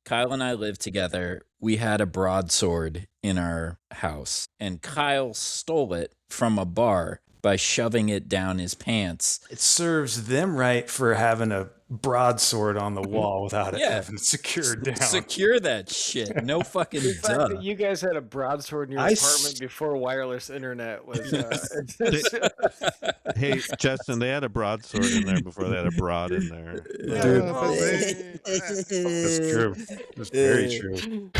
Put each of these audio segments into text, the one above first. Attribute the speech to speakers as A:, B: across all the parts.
A: Kyle and I lived together. We had a broadsword in our house, and Kyle stole it from a bar by shoving it down his pants.
B: It serves them right for having a broadsword on the wall without it having it secured down.
A: Secure that shit. No fucking
C: The fact
A: duh.
C: that you guys had a broadsword in your
B: I
C: apartment
B: s-
C: before wireless internet was
D: Hey, Justin, they had a broadsword in there before they had a broad in there.
B: Dude.
C: Oh,
B: That's true. That's very true.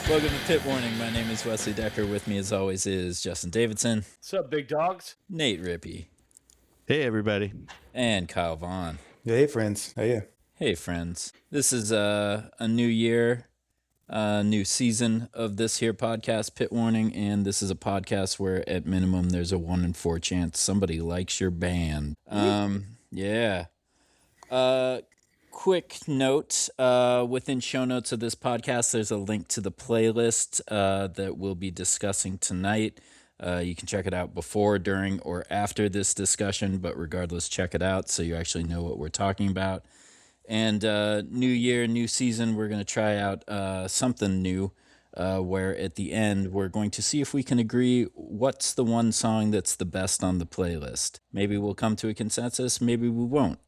A: Welcome to Pit Warning. My name is Wesley Decker. With me, as always, is Justin Davidson,
C: What's up, big dogs?
A: Nate Rippey,
D: Hey, everybody.
A: and Kyle Vaughn.
B: Hey, friends. How you?
A: Hey, friends. This is a new year, new season of this here podcast, Pit Warning, and this is a podcast where, at minimum, there's a 1 in 4 chance somebody likes your band. Yeah. Quick note, within show notes of this podcast, there's a link to the playlist that we'll be discussing tonight. You can check it out before, during, or after this discussion, but regardless, check it out so you actually know what we're talking about. And new year, new season, we're going to try out something new where at the end we're going to see if we can agree what's the one song that's the best on the playlist. Maybe we'll come to a consensus, maybe we won't.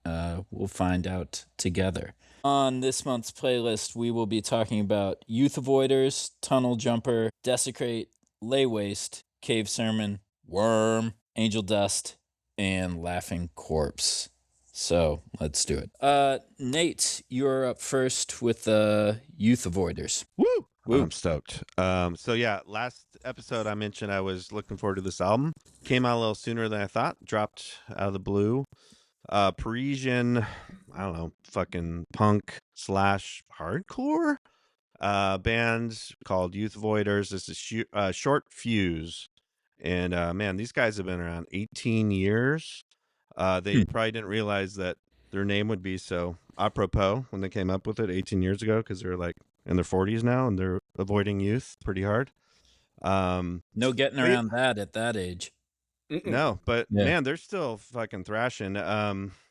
A: We'll find out together. On this month's playlist, we will be talking about Youth Avoiders, Tunnel Jumper, Desecrate, Lay Waste, Cave Sermon, Worm, Angel Dust, and Laughing Corpse. So let's do it. Nate, you're up first with Youth Avoiders.
D: Woo!
A: Woo.
D: I'm stoked. So yeah, last episode I mentioned I was looking forward to this album. Came out a little sooner than I thought. Dropped out of the blue. Parisian, I don't know, fucking punk / hardcore band called Youth Avoiders. This is Short Fuse. And man, these guys have been around 18 years. They probably didn't realize that their name would be so apropos when they came up with it 18 years ago, because they're like in their 40s now and they're avoiding youth pretty hard.
A: No getting around that at that age.
D: No, but
A: Yeah.
D: man, they're still fucking thrashing.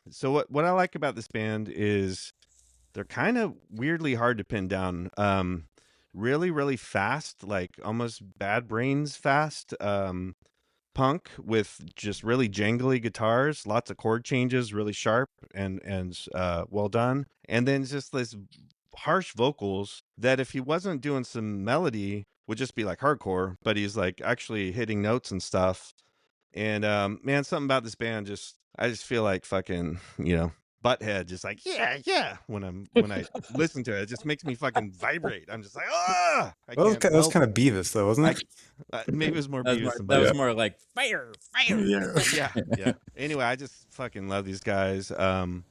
D: So what I like about this band is they're kind of weirdly hard to pin down. Really, really fast, like almost Bad Brains fast. Punk with just really jangly guitars, lots of chord changes, really sharp and well done. And then just this harsh vocals that if he wasn't doing some melody would just be like hardcore, but he's like actually hitting notes and stuff. And man, something about this band I just feel like fucking, butthead, just like yeah when I listen to it. It just makes me fucking vibrate. I'm just like, ah.
B: That was kind of Beavis, though, wasn't it?
D: Maybe it was more Beavis than
A: That was
D: Butthead.
A: more like fire.
D: Yeah. Anyway, I just fucking love these guys. I'm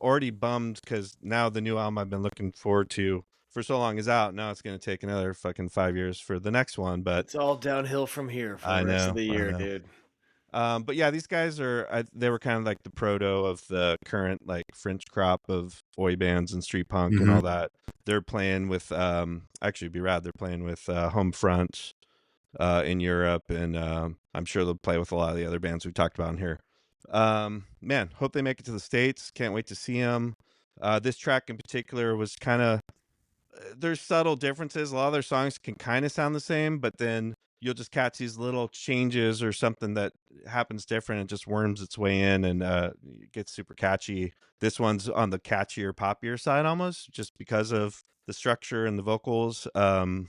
D: already bummed because now the new album I've been looking forward to for so long is out. Now it's going to take another fucking 5 years for the next one. But
C: It's all downhill from here for the rest of the year, dude.
D: but yeah, these guys they were kind of like the proto of the current like French crop of oi bands and street punk and all that. They're playing with actually be rad. They're playing with Homefront in Europe, and I'm sure they'll play with a lot of the other bands we talked about in here. Man, hope they make it to the States. Can't wait to see them. This track in particular was kind of there's subtle differences. A lot of their songs can kind of sound the same, but then you'll just catch these little changes or something that happens different and just worms its way in and it gets super catchy. This one's on the catchier, poppier side almost, just because of the structure and the vocals. And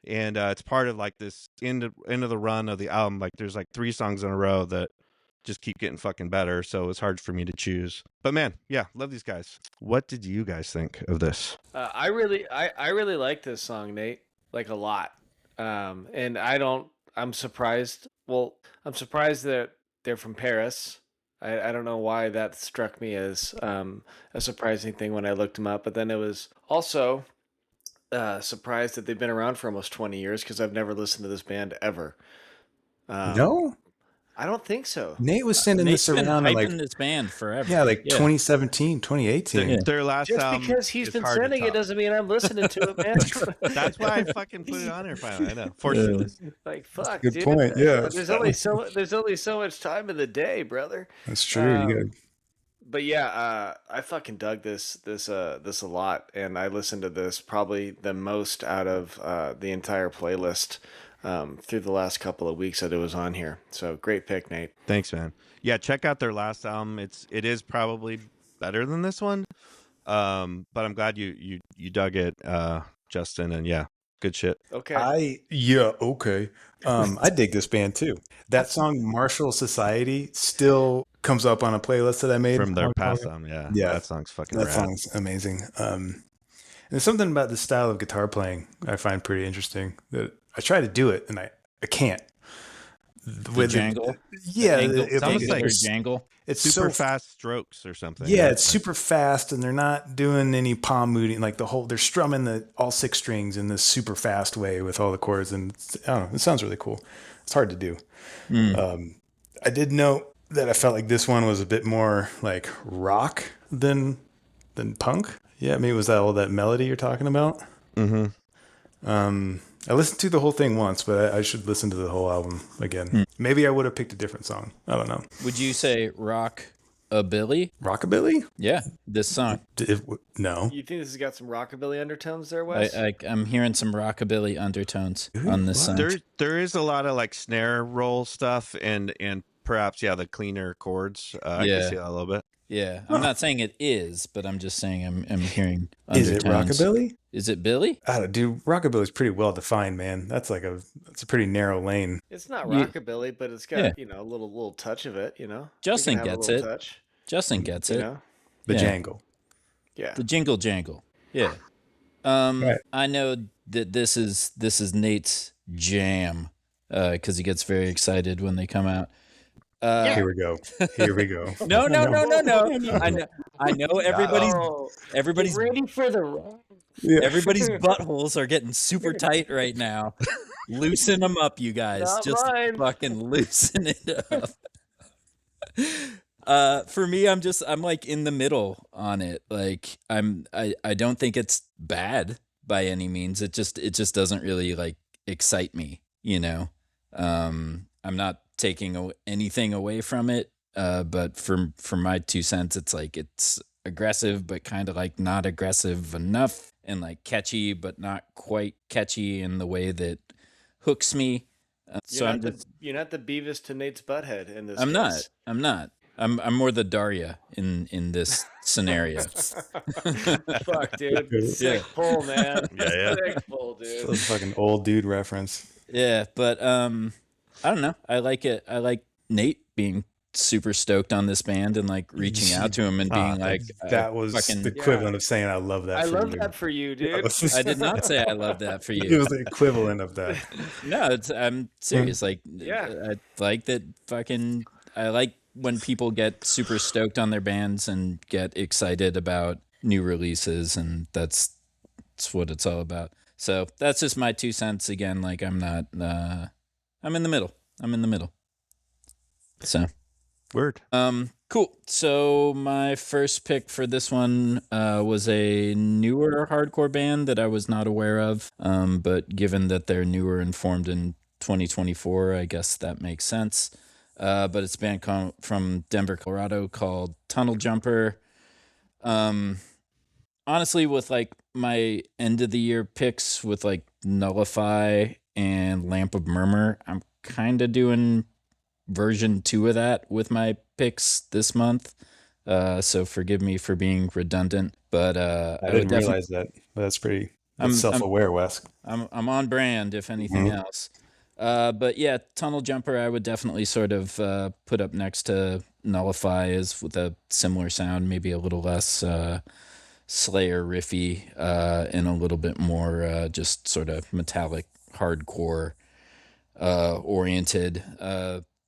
D: it's part of like this end of the run of the album. Like there's like 3 songs in a row that just keep getting fucking better, so it's hard for me to choose. But man, yeah, love these guys. What did you guys think of this?
C: I really like this song, Nate, like a lot. And I'm surprised. Well, I'm surprised that they're from Paris. I don't know why that struck me as a surprising thing when I looked them up. But then it was also surprised that they've been around for almost 20 years because I've never listened to this band ever.
B: No?
C: I don't think so.
B: Nate was sending
A: Nate's
B: this
A: been
B: around in
A: hyping this band forever.
B: yeah, 2017, 2018.
D: Their last
C: Just
D: album
C: because he's
D: is
C: been
D: hard to
C: sending it
D: top.
C: doesn't mean I'm listening to it, man.
D: That's why I fucking put it on there finally. I know. Fortunately.
C: Like fuck,
B: Good
C: dude.
B: point. Yeah.
C: There's only so much time in the day, brother.
B: That's true.
C: But yeah, I fucking dug this a lot, and I listened to this probably the most out of the entire playlist through the last couple of weeks that it was on here. So great pick, Nate.
D: Thanks, man. Yeah, check out their last album. It is probably better than this one. But I'm glad you dug it, Justin, and yeah, good shit.
C: Okay.
B: Okay. I dig this band too. That song Marshall Society still comes up on a playlist that I made
D: From their past album, yeah. That song's fucking
B: that
D: rad.
B: song's amazing. And there's something about the style of guitar playing I find pretty interesting. That I try to do it and I can't.
A: With jangle,
B: it's
A: almost like a jangle.
B: It's
D: super
B: so
D: fast strokes or something.
B: Yeah, it's super fast, and they're not doing any palm muting. Like they're strumming all 6 strings in this super fast way with all the chords, and I don't know. It sounds really cool. It's hard to do. I did note that I felt like this one was a bit more like rock than punk. Yeah, maybe was that all that melody you're talking about? Mm-hmm. I listened to the whole thing once, but I should listen to the whole album again. Maybe I would have picked a different song. I don't know.
A: Would you say rockabilly?
B: Rockabilly?
A: Yeah, this song.
B: No.
C: You think this has got some rockabilly undertones there, Wes?
A: I'm hearing some rockabilly undertones on this song.
D: There is a lot of like snare roll stuff and perhaps the cleaner chords. I can see that a little bit.
A: Yeah, I'm not saying it is, but I'm just saying I'm hearing undertones.
B: Is it rockabilly?
A: Is it Billy?
B: Dude, rockabilly is pretty well defined, man. That's a pretty narrow lane.
C: It's not rockabilly, but it's got a little touch of it.
A: Justin gets it. Justin gets it.
B: The jangle.
C: Yeah.
A: The jingle jangle. Yeah.
B: Right.
A: I know that this is Nate's jam because he gets very excited when they come out.
B: Here we go.
A: No. I know everybody's
C: ready for the run.
B: Yeah.
A: Everybody's buttholes are getting super tight right now. Loosen them up, you guys.
C: Not
A: Just
C: mine.
A: fucking loosen it up. For me, I'm like in the middle on it. Like I don't think it's bad by any means. It just doesn't really like excite me, I'm not taking anything away from it. But for my 2 cents, it's like it's aggressive, but kind of like not aggressive enough, and like catchy, but not quite catchy in the way that hooks me.
C: You're not the Beavis to Nate's butthead in this.
A: I'm
C: case.
A: not. I'm more the Daria in this scenario.
C: Fuck, dude. Sick pull, man.
D: Yeah.
C: Sick pull, dude.
B: That's a fucking old dude reference.
A: Yeah, but I don't know. I like it. I like Nate being super stoked on this band and like reaching out to him and being like,
B: that was the equivalent of saying I love that.
C: I love that for you, dude.
A: I did not say I love that for you.
B: It was the equivalent of that.
A: No, I'm serious. Like, I like that fucking. I like when people get super stoked on their bands and get excited about new releases, and that's what it's all about. So that's just my 2 cents. Again, like I'm not. I'm in the middle. So.
D: Word.
A: Cool. So my first pick for this one was a newer hardcore band that I was not aware of. But given that they're newer and formed in 2024, I guess that makes sense. But it's a band from Denver, Colorado called Tunnel Jumper. Honestly, with like my end of the year picks with like Nullify and Lamp of Murmur, I'm kind of doing version 2 of that with my picks this month. So forgive me for being redundant, but
B: I didn't realize that. That's pretty self-aware, Wes.
A: I'm on brand, if anything else. But yeah, Tunnel Jumper I would definitely sort of put up next to Nullify, is with a similar sound, maybe a little less Slayer riffy and a little bit more just sort of metallic hardcore oriented.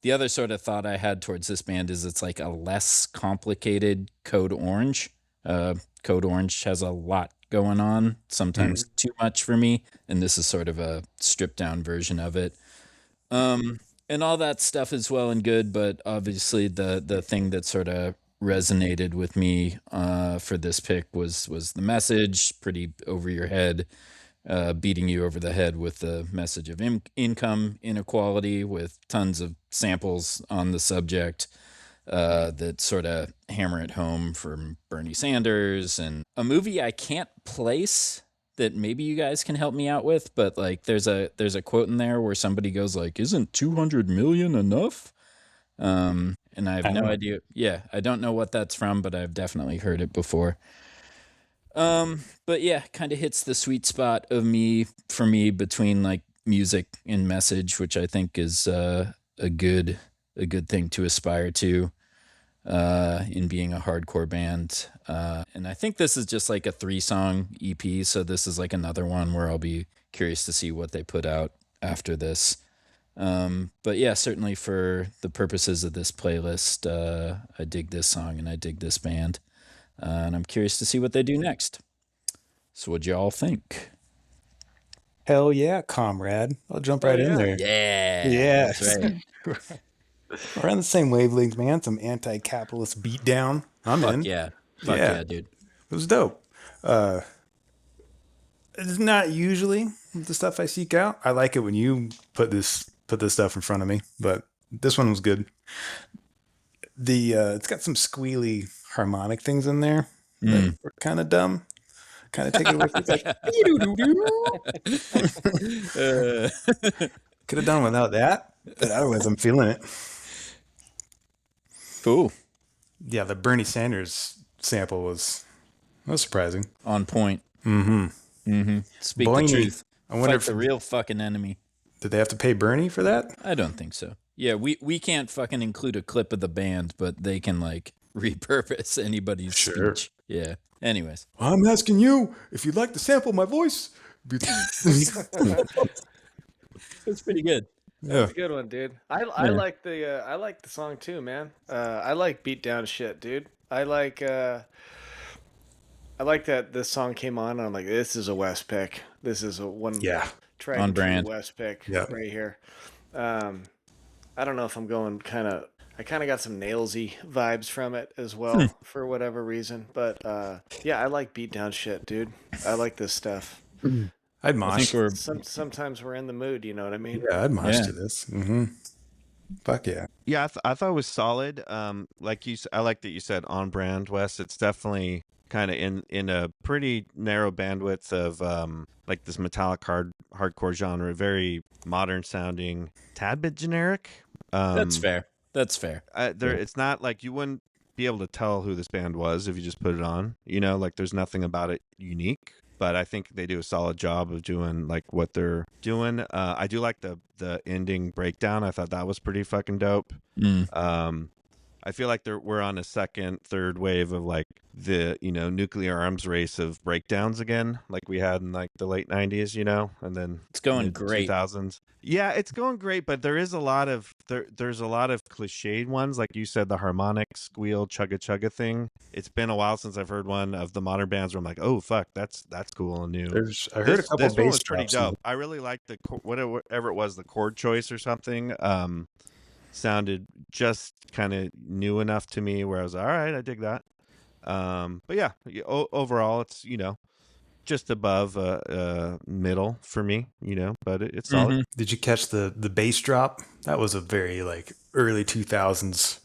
A: The other sort of thought I had towards this band is it's like a less complicated Code Orange. Code Orange has a lot going on, sometimes too much for me, and this is sort of a stripped down version of it. And all that stuff is well and good, but obviously the thing that sort of resonated with me for this pick was the message, pretty over your head, beating you over the head with the message of income inequality, with tons of samples on the subject that sort of hammer it home from Bernie Sanders, and a movie I can't place that maybe you guys can help me out with, but like there's a quote in there where somebody goes like, "Isn't 200 million enough?" And I have
B: I
A: no
B: don't know.
A: idea. Yeah, I don't know what that's from, but I've definitely heard it before. But yeah, kind of hits the sweet spot of for me between like music and message, which I think is a good thing to aspire to in being a hardcore band. And I think this is just like a 3-song EP, so this is like another one where I'll be curious to see what they put out after this. But yeah, certainly for the purposes of this playlist, I dig this song and I dig this band. And I'm curious to see what they do next. So what'd y'all think?
B: Hell yeah, comrade. I'll jump right in there.
A: Yeah, that's
B: Yes.
A: right.
B: We're on the same wavelengths, man. Some anti-capitalist beatdown. I'm in.
A: Fuck yeah, dude.
B: It was dope. It's not usually the stuff I seek out. I like it when you put this stuff in front of me, but this one was good. It's got some squealy harmonic things in there that were kind of dumb. Kind of take it away from could have done without that, but otherwise I'm feeling it.
A: Cool.
B: Yeah, the Bernie Sanders sample was surprising.
A: On point. Speak
B: Boiny.
A: the truth.
B: I wonder
A: Fight
B: if
A: the real fucking enemy.
B: did they have to pay Bernie for that?
A: I don't think so. Yeah, we can't fucking include a clip of the band, but they can like repurpose anybody's speech. Yeah. Anyways.
B: I'm asking you if you'd like to sample my voice.
A: It's pretty good.
C: That's a good one, dude. I like the song too, man. I like beatdown shit, dude. I like that this song came on and I'm like, this is a West pick. This is a one tried
A: On
C: and true
A: brand.
C: West pick
B: Yeah.
C: right here. I don't know if I'm going I kind of got some Nailsy vibes from it as well for whatever reason. But yeah, I like beatdown shit, dude. I like this stuff.
B: I'd mosh.
C: Sometimes we're in the mood, you know what I mean?
B: Yeah, I'd mosh to this. Fuck yeah.
D: Yeah, I thought it was solid. Like I like that you said on brand, Wes. It's definitely kind of in a pretty narrow bandwidth of like this metallic hardcore genre, very modern sounding, tad bit generic.
A: That's fair.
D: It's not like you wouldn't be able to tell who this band was if you just put it on. You know, like there's nothing about it unique. But I think they do a solid job of doing like what they're doing. I do like the ending breakdown. I thought that was pretty fucking dope. I feel like we're on a second, third wave of like the nuclear arms race of breakdowns again, like we had in like the late '90s, and then
A: it's going great.
D: 2000s. Yeah, it's going great, but there is a lot of there's a lot of cliched ones, like you said, the harmonic squeal chugga chugga thing. It's been a while since I've heard one of the modern bands where I'm like, oh fuck, that's cool and new.
B: I heard a couple
D: this
B: of
D: one
B: bass
D: was pretty
B: drops.
D: dope. I really liked the whatever it was, the chord choice or something. Sounded just kind of new enough to me where I was all right, I dig that. But yeah, overall it's just above middle for me, but it's solid.
B: Did you catch the bass drop? That was a very like early 2000s,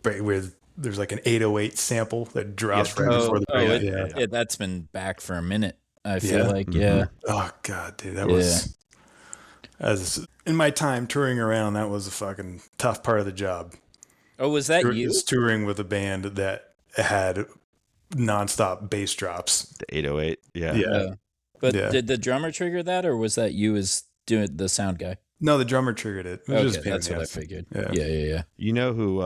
B: where there's like an 808 sample that drops right before the break.
A: Yeah, that's been back for a minute. I feel like
B: Oh god, dude, that was as in my time touring around. That was a fucking tough part of the job.
A: Oh, was that you?
B: It's touring with a band that had nonstop bass drops.
D: The 808,
A: But did the drummer trigger that, or was that you as doing the sound guy?
B: No, the drummer triggered it.
A: Okay, that's what I figured. Yeah.
D: You know who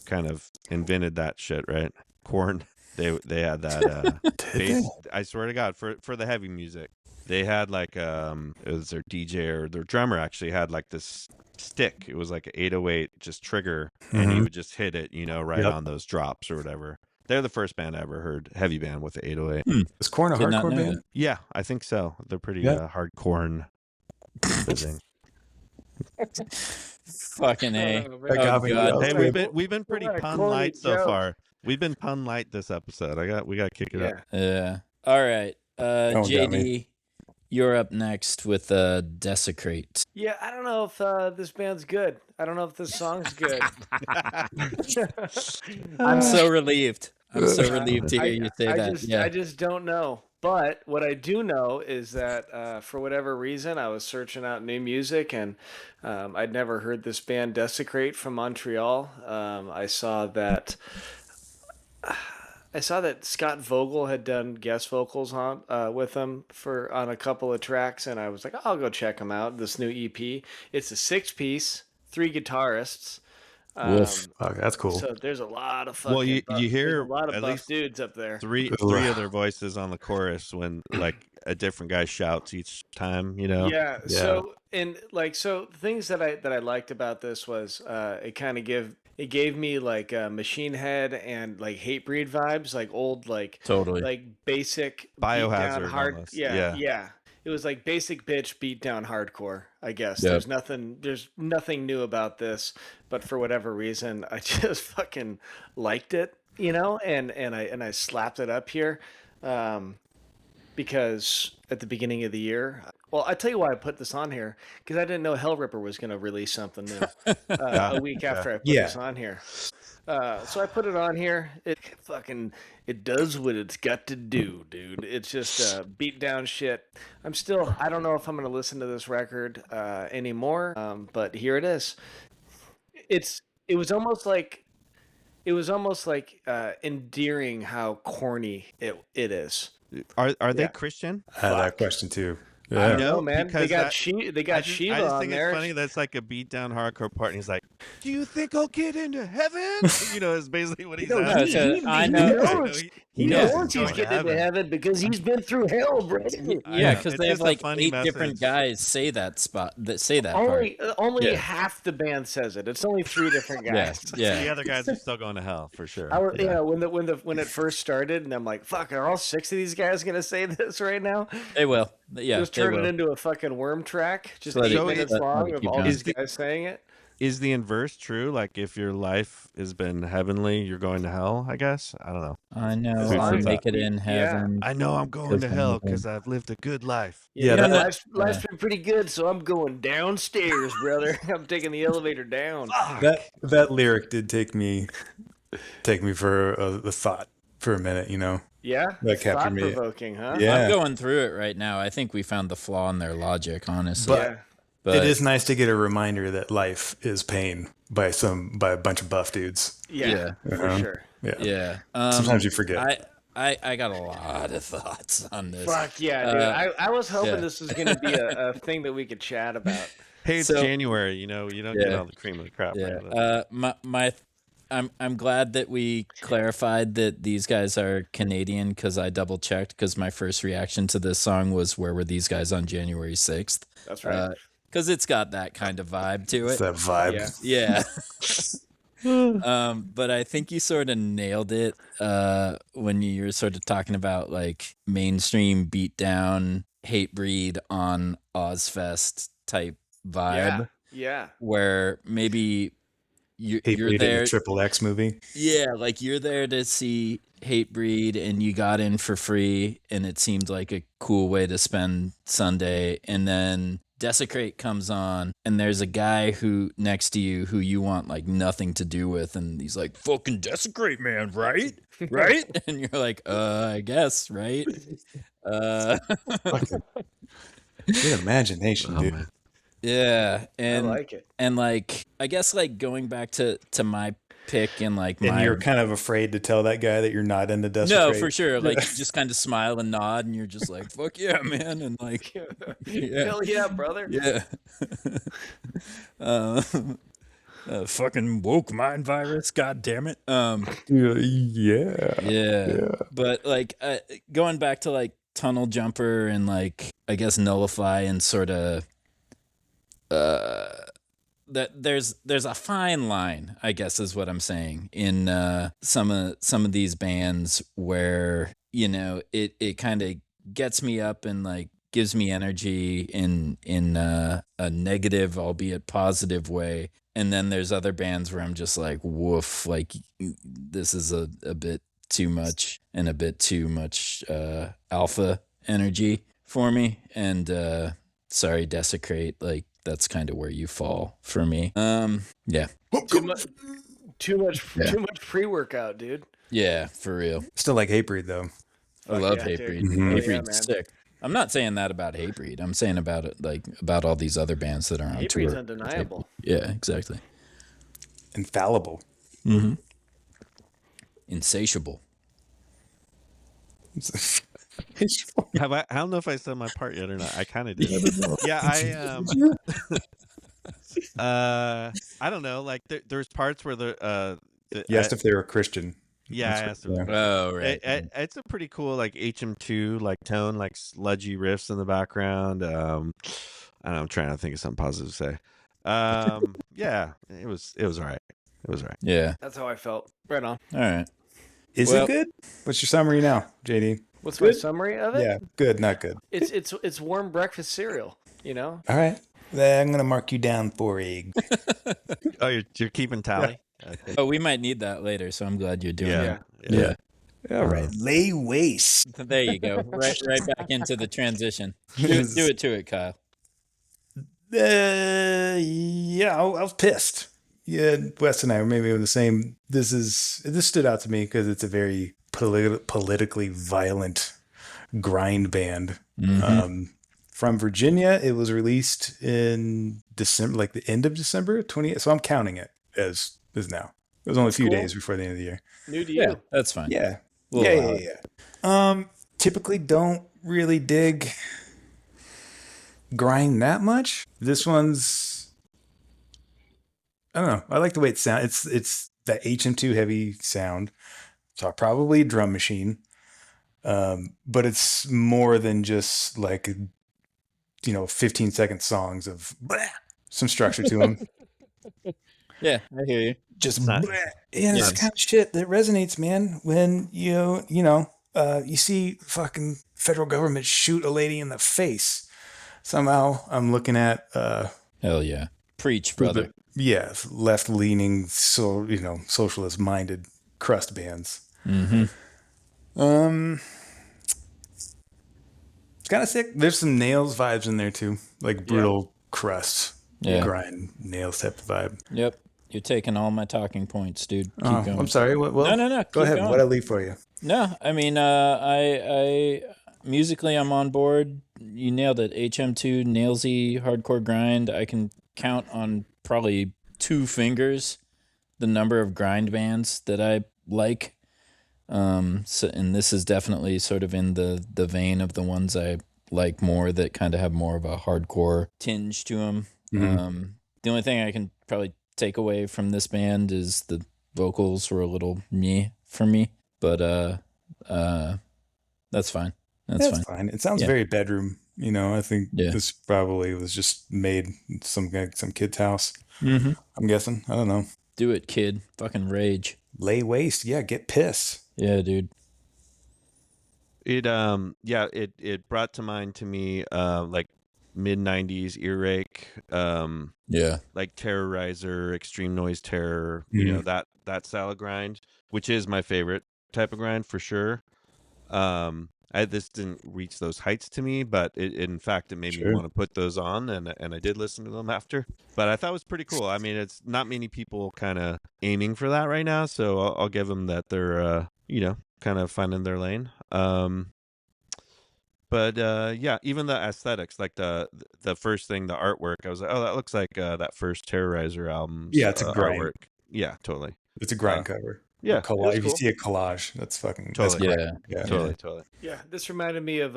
D: kind of invented that shit, right? Korn. They had that bass. I swear to God, for the heavy music, they had like it was their DJ or their drummer actually had like this stick. It was like an 808 just trigger, and he would just hit it, right on those drops or whatever. They're the first band I ever heard, heavy band with the 808.
B: Is Korn a hardcore band?
D: Yeah, I think so. They're pretty hardcore thing.
A: Fucking A.
C: Oh,
B: That
C: man.
B: got me.
A: God.
D: Hey, we've been pretty
C: What a
D: pun
C: corny
D: light so
C: joke.
D: far. We've been pun light this episode. We got to kick it up.
C: Yeah.
A: Yeah. All right.
B: one got me.
A: JD, you're up next with Desecrate.
C: Yeah, I don't know if this band's good. I don't know if this song's good.
A: I'm so relieved. I'm so relieved to hear you say
C: I
A: that.
C: just
A: Yeah.
C: I just don't know. But what I do know is that for whatever reason, I was searching out new music, and I'd never heard this band Desecrate from Montreal. I saw that Scott Vogel had done guest vocals on with them on a couple of tracks, and I was like, I'll go check them out. This new EP. It's a 6-piece, 3 guitarists.
A: Woof.
B: Oh, that's cool.
C: So there's a lot of fucking
D: Well, you
C: there's
D: hear
C: a lot of
D: at
C: buff
D: least
C: dudes up there.
D: three of their voices on the chorus when like a different guy shouts each time, you know.
C: Yeah.
B: Yeah.
C: So things that I liked about this was it gave me like Machine Head and like Hatebreed vibes, like old
A: Totally.
C: like basic
D: Biohazard
C: beatdown hard.
D: almost.
C: Yeah,
D: Yeah.
C: It was like basic bitch beatdown hardcore. I guess
A: Yep.
C: there's nothing new about this, but for whatever reason, I just fucking liked it, and I slapped it up here. Because at the beginning of the year, well, I tell you why I put this on here, because I didn't know Hellripper was going to release something new a week after I put this on here. So I put it on here. It does what it's got to do, dude. It's just beat down shit. I don't know if I'm going to listen to this record anymore, but here it is. It was almost like endearing how corny it is.
D: Are they
C: Yeah.
D: Christian?
B: I had that question too.
C: I
B: Yeah.
C: don't know, man. They
D: because
C: got
D: that-
C: they got
D: I
C: Shiva
D: just
C: on
D: think
C: there.
D: it's funny that's like a beat down hardcore part, and he's like, "Do you think I'll get into heaven?" You know, it's basically what he's
C: No,
D: asking.
A: I know.
C: He
A: knows
C: knows he's getting into heaven because he's been through hell, bro.
A: Yeah, because
D: It's
A: they have
D: just a
A: like
D: funny
A: 8 different
D: message.
A: guys say that part.
C: Only
A: Yeah.
C: half the band says it. It's only 3 different
A: Yeah,
C: guys.
A: yeah.
D: The other guys are still going to hell for sure.
C: When it first started, and I'm like, fuck, are all 6 of these guys gonna say this right now?
A: They will. Yeah,
C: Just
A: they
C: turn it
A: will.
C: into a fucking worm track, just
A: Let
C: 8
D: it-
C: minutes
A: let
C: long
A: it
C: of
A: keep
C: all
A: going.
C: these guys saying it.
D: Is the inverse true? Like if your life has been heavenly, you're going to hell? I guess I don't know.
A: I know.
C: As long
A: I'll
C: as
A: make
C: that-
A: it in
C: yeah.
A: heaven.
D: I know I'm going to hell because I've lived a good life.
B: Yeah,
C: Yeah,
B: that-
C: life's been pretty good, so I'm going downstairs, brother. I'm taking the elevator down.
B: That lyric did take me for the thought for a minute.
C: Yeah,
B: That captured me.
C: thought-provoking, huh?
B: Yeah.
A: I'm going through it right now. I think we found the flaw in their logic, honestly.
B: But-
C: Yeah.
A: But
B: It is nice to get a reminder that life is pain by a bunch of buff dudes.
C: Yeah, for
B: Uh-huh.
C: sure.
B: Yeah.
A: yeah.
B: Sometimes you forget.
A: I got a lot of thoughts on this.
C: Fuck yeah, dude. I was hoping
A: yeah.
C: this was going to be a thing that we could chat about.
D: Hey, it's
A: So-
D: January. You know, you don't get
A: Yeah.
D: all the cream of the crop.
A: Yeah.
D: out of it.
A: I'm glad that we clarified that these guys are Canadian because I double checked because my first reaction to this song was where were these guys on January 6th?
C: That's right.
A: Because it's got that kind of vibe to
B: It's
A: it.
B: that vibe.
C: Yeah.
A: Yeah. But I think you sort of nailed it when you were sort of talking about like mainstream beatdown, hate breed on Ozfest type vibe,
C: Yeah.
A: where maybe you're
B: Hatebreed in
A: there.
B: the Triple X movie.
A: Yeah, like you're there to see Hatebreed and you got in for free and it seemed like a cool way to spend Sunday. And then Desecrate comes on and there's a guy who next to you who you want like nothing to do with and he's like, fucking Desecrate, man, right? Right? And you're like, I guess, right?
B: Fucking good imagination, dude.
D: man.
A: Yeah. And
C: I like it.
A: and like I guess like going back to my pick and like
B: And
A: my
B: you're kind of afraid to tell that guy that you're not into Desecrate.
A: No, for sure. Like you just kind of smile and nod, and you're just like, "Fuck yeah, man!" And like, yeah,
C: Hell yeah, brother.
A: yeah. Fucking woke mind virus. God damn it.
B: Yeah.
A: But like going back to like Tunnel Jumper and like I guess Nullify and sort of that there's a fine line, I guess is what I'm saying, in some of these bands where, you know, it kind of gets me up and like gives me energy in a negative, albeit positive way. And then there's other bands where I'm just like, woof, like this is a bit too much and a bit too much alpha energy for me. And sorry, Desecrate, like that's kind of where you fall for me. Yeah.
C: Too much pre-workout, dude.
A: Yeah, for real.
B: Still like Hatebreed though.
A: I love Hatebreed.
B: Mhm.
C: Oh, yeah,
A: Hatebreed's
C: man.
A: sick. I'm not saying that about Hatebreed. I'm saying about it like about all these other bands that are on
C: Hatebreed's
A: tour.
C: undeniable.
A: Yeah, exactly.
B: Infallible.
A: Mm-hmm. Insatiable.
D: I don't know if I said my part yet or not. I kind of did. Yeah, I don't know. Like there's parts where
B: You asked if they were Christian.
D: yeah, I asked him.
A: Oh, right.
D: It's a pretty cool like HM2 like tone, like sludgy riffs in the background. I don't know, I'm trying to think of something positive to say. Yeah, it was all right. It was all right.
A: Yeah.
C: That's how I felt. Right on.
A: All right.
B: Is
A: Well-
B: it good? What's your summary now, JD?
C: What's my summary of it?
B: Yeah, good, not good.
C: It's warm breakfast cereal, you know?
B: All right. Then I'm gonna mark you down for egg.
D: Oh, you're keeping tally? Okay.
A: Oh, we might need that later, so I'm glad you're doing
D: Yeah.
A: it. Yeah.
B: All right. Lay waste.
A: There you go. Right back into the transition. Do it to it, Kyle.
B: Yeah, I was pissed. Yeah, Wes and I were maybe the same. This stood out to me because it's a very politically violent grind band. From Virginia. It was released in December, like the end of December 20th. So I'm counting it as now. It was only a few
C: cool.
B: days before the end of the year.
C: New to you.
A: Yeah, that's fine.
B: Yeah.
A: We'll allow it.
B: Yeah. Typically don't really dig grind that much. This one's, I don't know. I like the way it sounds. It's that HM2 heavy sound. So probably drum machine. But it's more than just like, 15-second songs of some structure to them.
A: Yeah, I hear you.
B: Just
D: Nice.
B: and it's the kind of shit that resonates, man. When you see fucking federal government shoot a lady in the face. Somehow I'm looking at
A: Hell yeah. Preach, brother.
B: left leaning, socialist minded crust bands.
A: Mm-hmm.
B: It's kind of sick. There's some Nails vibes in there too, like brutal crust, grind Nails type of vibe.
A: Yep. You're taking all my talking points, dude. Keep
B: Oh,
A: going.
B: I'm sorry. Well,
A: No.
B: Go
A: keep
B: ahead.
A: going.
B: What I leave for you?
A: No, I mean, I musically I'm on board. You nailed it. HM2, Nailsy, hardcore grind. I can count on probably 2 fingers the number of grind bands that I like. And this is definitely sort of in the vein of the ones I like more that kind of have more of a hardcore tinge to them. The only thing I can probably take away from this band is the vocals were a little meh for me, but that's fine. That's fine.
B: It sounds
A: Yeah.
B: very bedroom. I think this probably was just made in some kid's house.
A: Mm-hmm.
B: I'm guessing. I don't know.
A: Do it, kid. Fucking rage.
B: Lay waste. Yeah, get pissed.
A: Yeah, dude.
D: It brought to mind to me like mid-90s earache,
A: Yeah.
D: like Terrorizer, Extreme Noise Terror, that style of grind, which is my favorite type of grind for sure. This didn't reach those heights to me, but in fact it made me want to put those on, and I did listen to them after. But I thought it was pretty cool. I mean, it's not many people kind of aiming for that right now, so I'll give them that they're kind of finding their lane. But even the aesthetics, like the first thing, the artwork, I was like, oh, that looks like that first Terrorizer album's
B: Yeah, it's a grind.
D: artwork. Yeah, totally.
B: It's a grind cover.
D: Yeah,
B: A collage. If you see a collage, that's fucking
D: Totally.
B: That's
A: Yeah.
B: great.
D: Totally.
C: Yeah, this reminded me of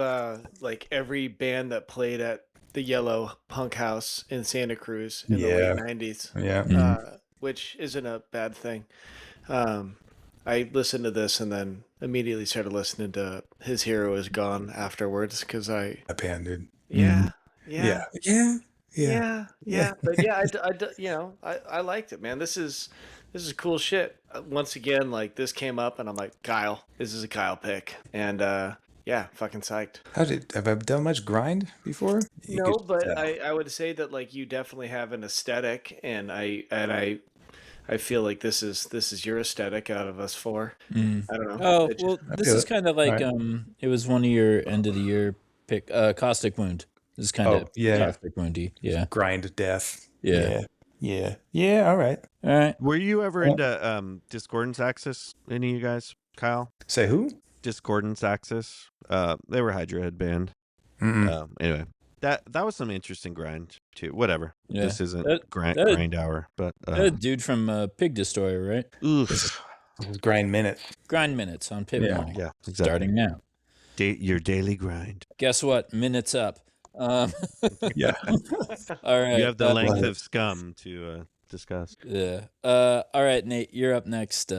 C: like every band that played at the Yellow Punk House in Santa Cruz in the late 90s.
B: Yeah.
C: Which isn't a bad thing. I listened to this and then immediately started listening to His Hero Is Gone afterwards because I
B: That band, dude.
C: yeah. But I liked it, man. This is cool shit. Once again, like this came up and I'm like, Kyle, this is a Kyle pick. And Yeah, fucking psyched.
B: Have I done much grind before? You
C: No,
B: could
C: but
B: tell.
C: I would say that like you definitely have an aesthetic, and I feel like this is your aesthetic out of us four.
A: Mm.
C: I don't know.
A: Oh,
C: It just,
A: well,
B: I
A: this
B: feel
A: is
B: it.
A: kind of like
B: All right.
A: it was one of your end of the year pick Caustic Wound. This is kind of
B: Oh, yeah.
A: Caustic Woundy. Yeah.
B: Grind death.
A: Yeah.
B: Yeah. All right.
A: All right.
D: Were you ever into Discordance Axis? Any of you guys? Kyle?
B: Say who?
D: Discordance Axis. They were Hydra Head band.
B: Mm-mm.
D: Anyway, that was some interesting grind too. Whatever.
A: Yeah.
D: This isn't
A: That-
D: grind hour, but
A: That dude from Pig Destroyer, right?
D: oof.
B: This is grind minute.
A: Grind minutes on Pit
B: Yeah.
A: Morning.
D: Yeah, exactly.
A: Starting now.
D: Your daily grind.
A: Guess what? Minutes up.
B: Yeah.
A: All right.
D: You have the length
B: love
D: of scum to discuss.
A: Yeah. All right, Nate, you're up next.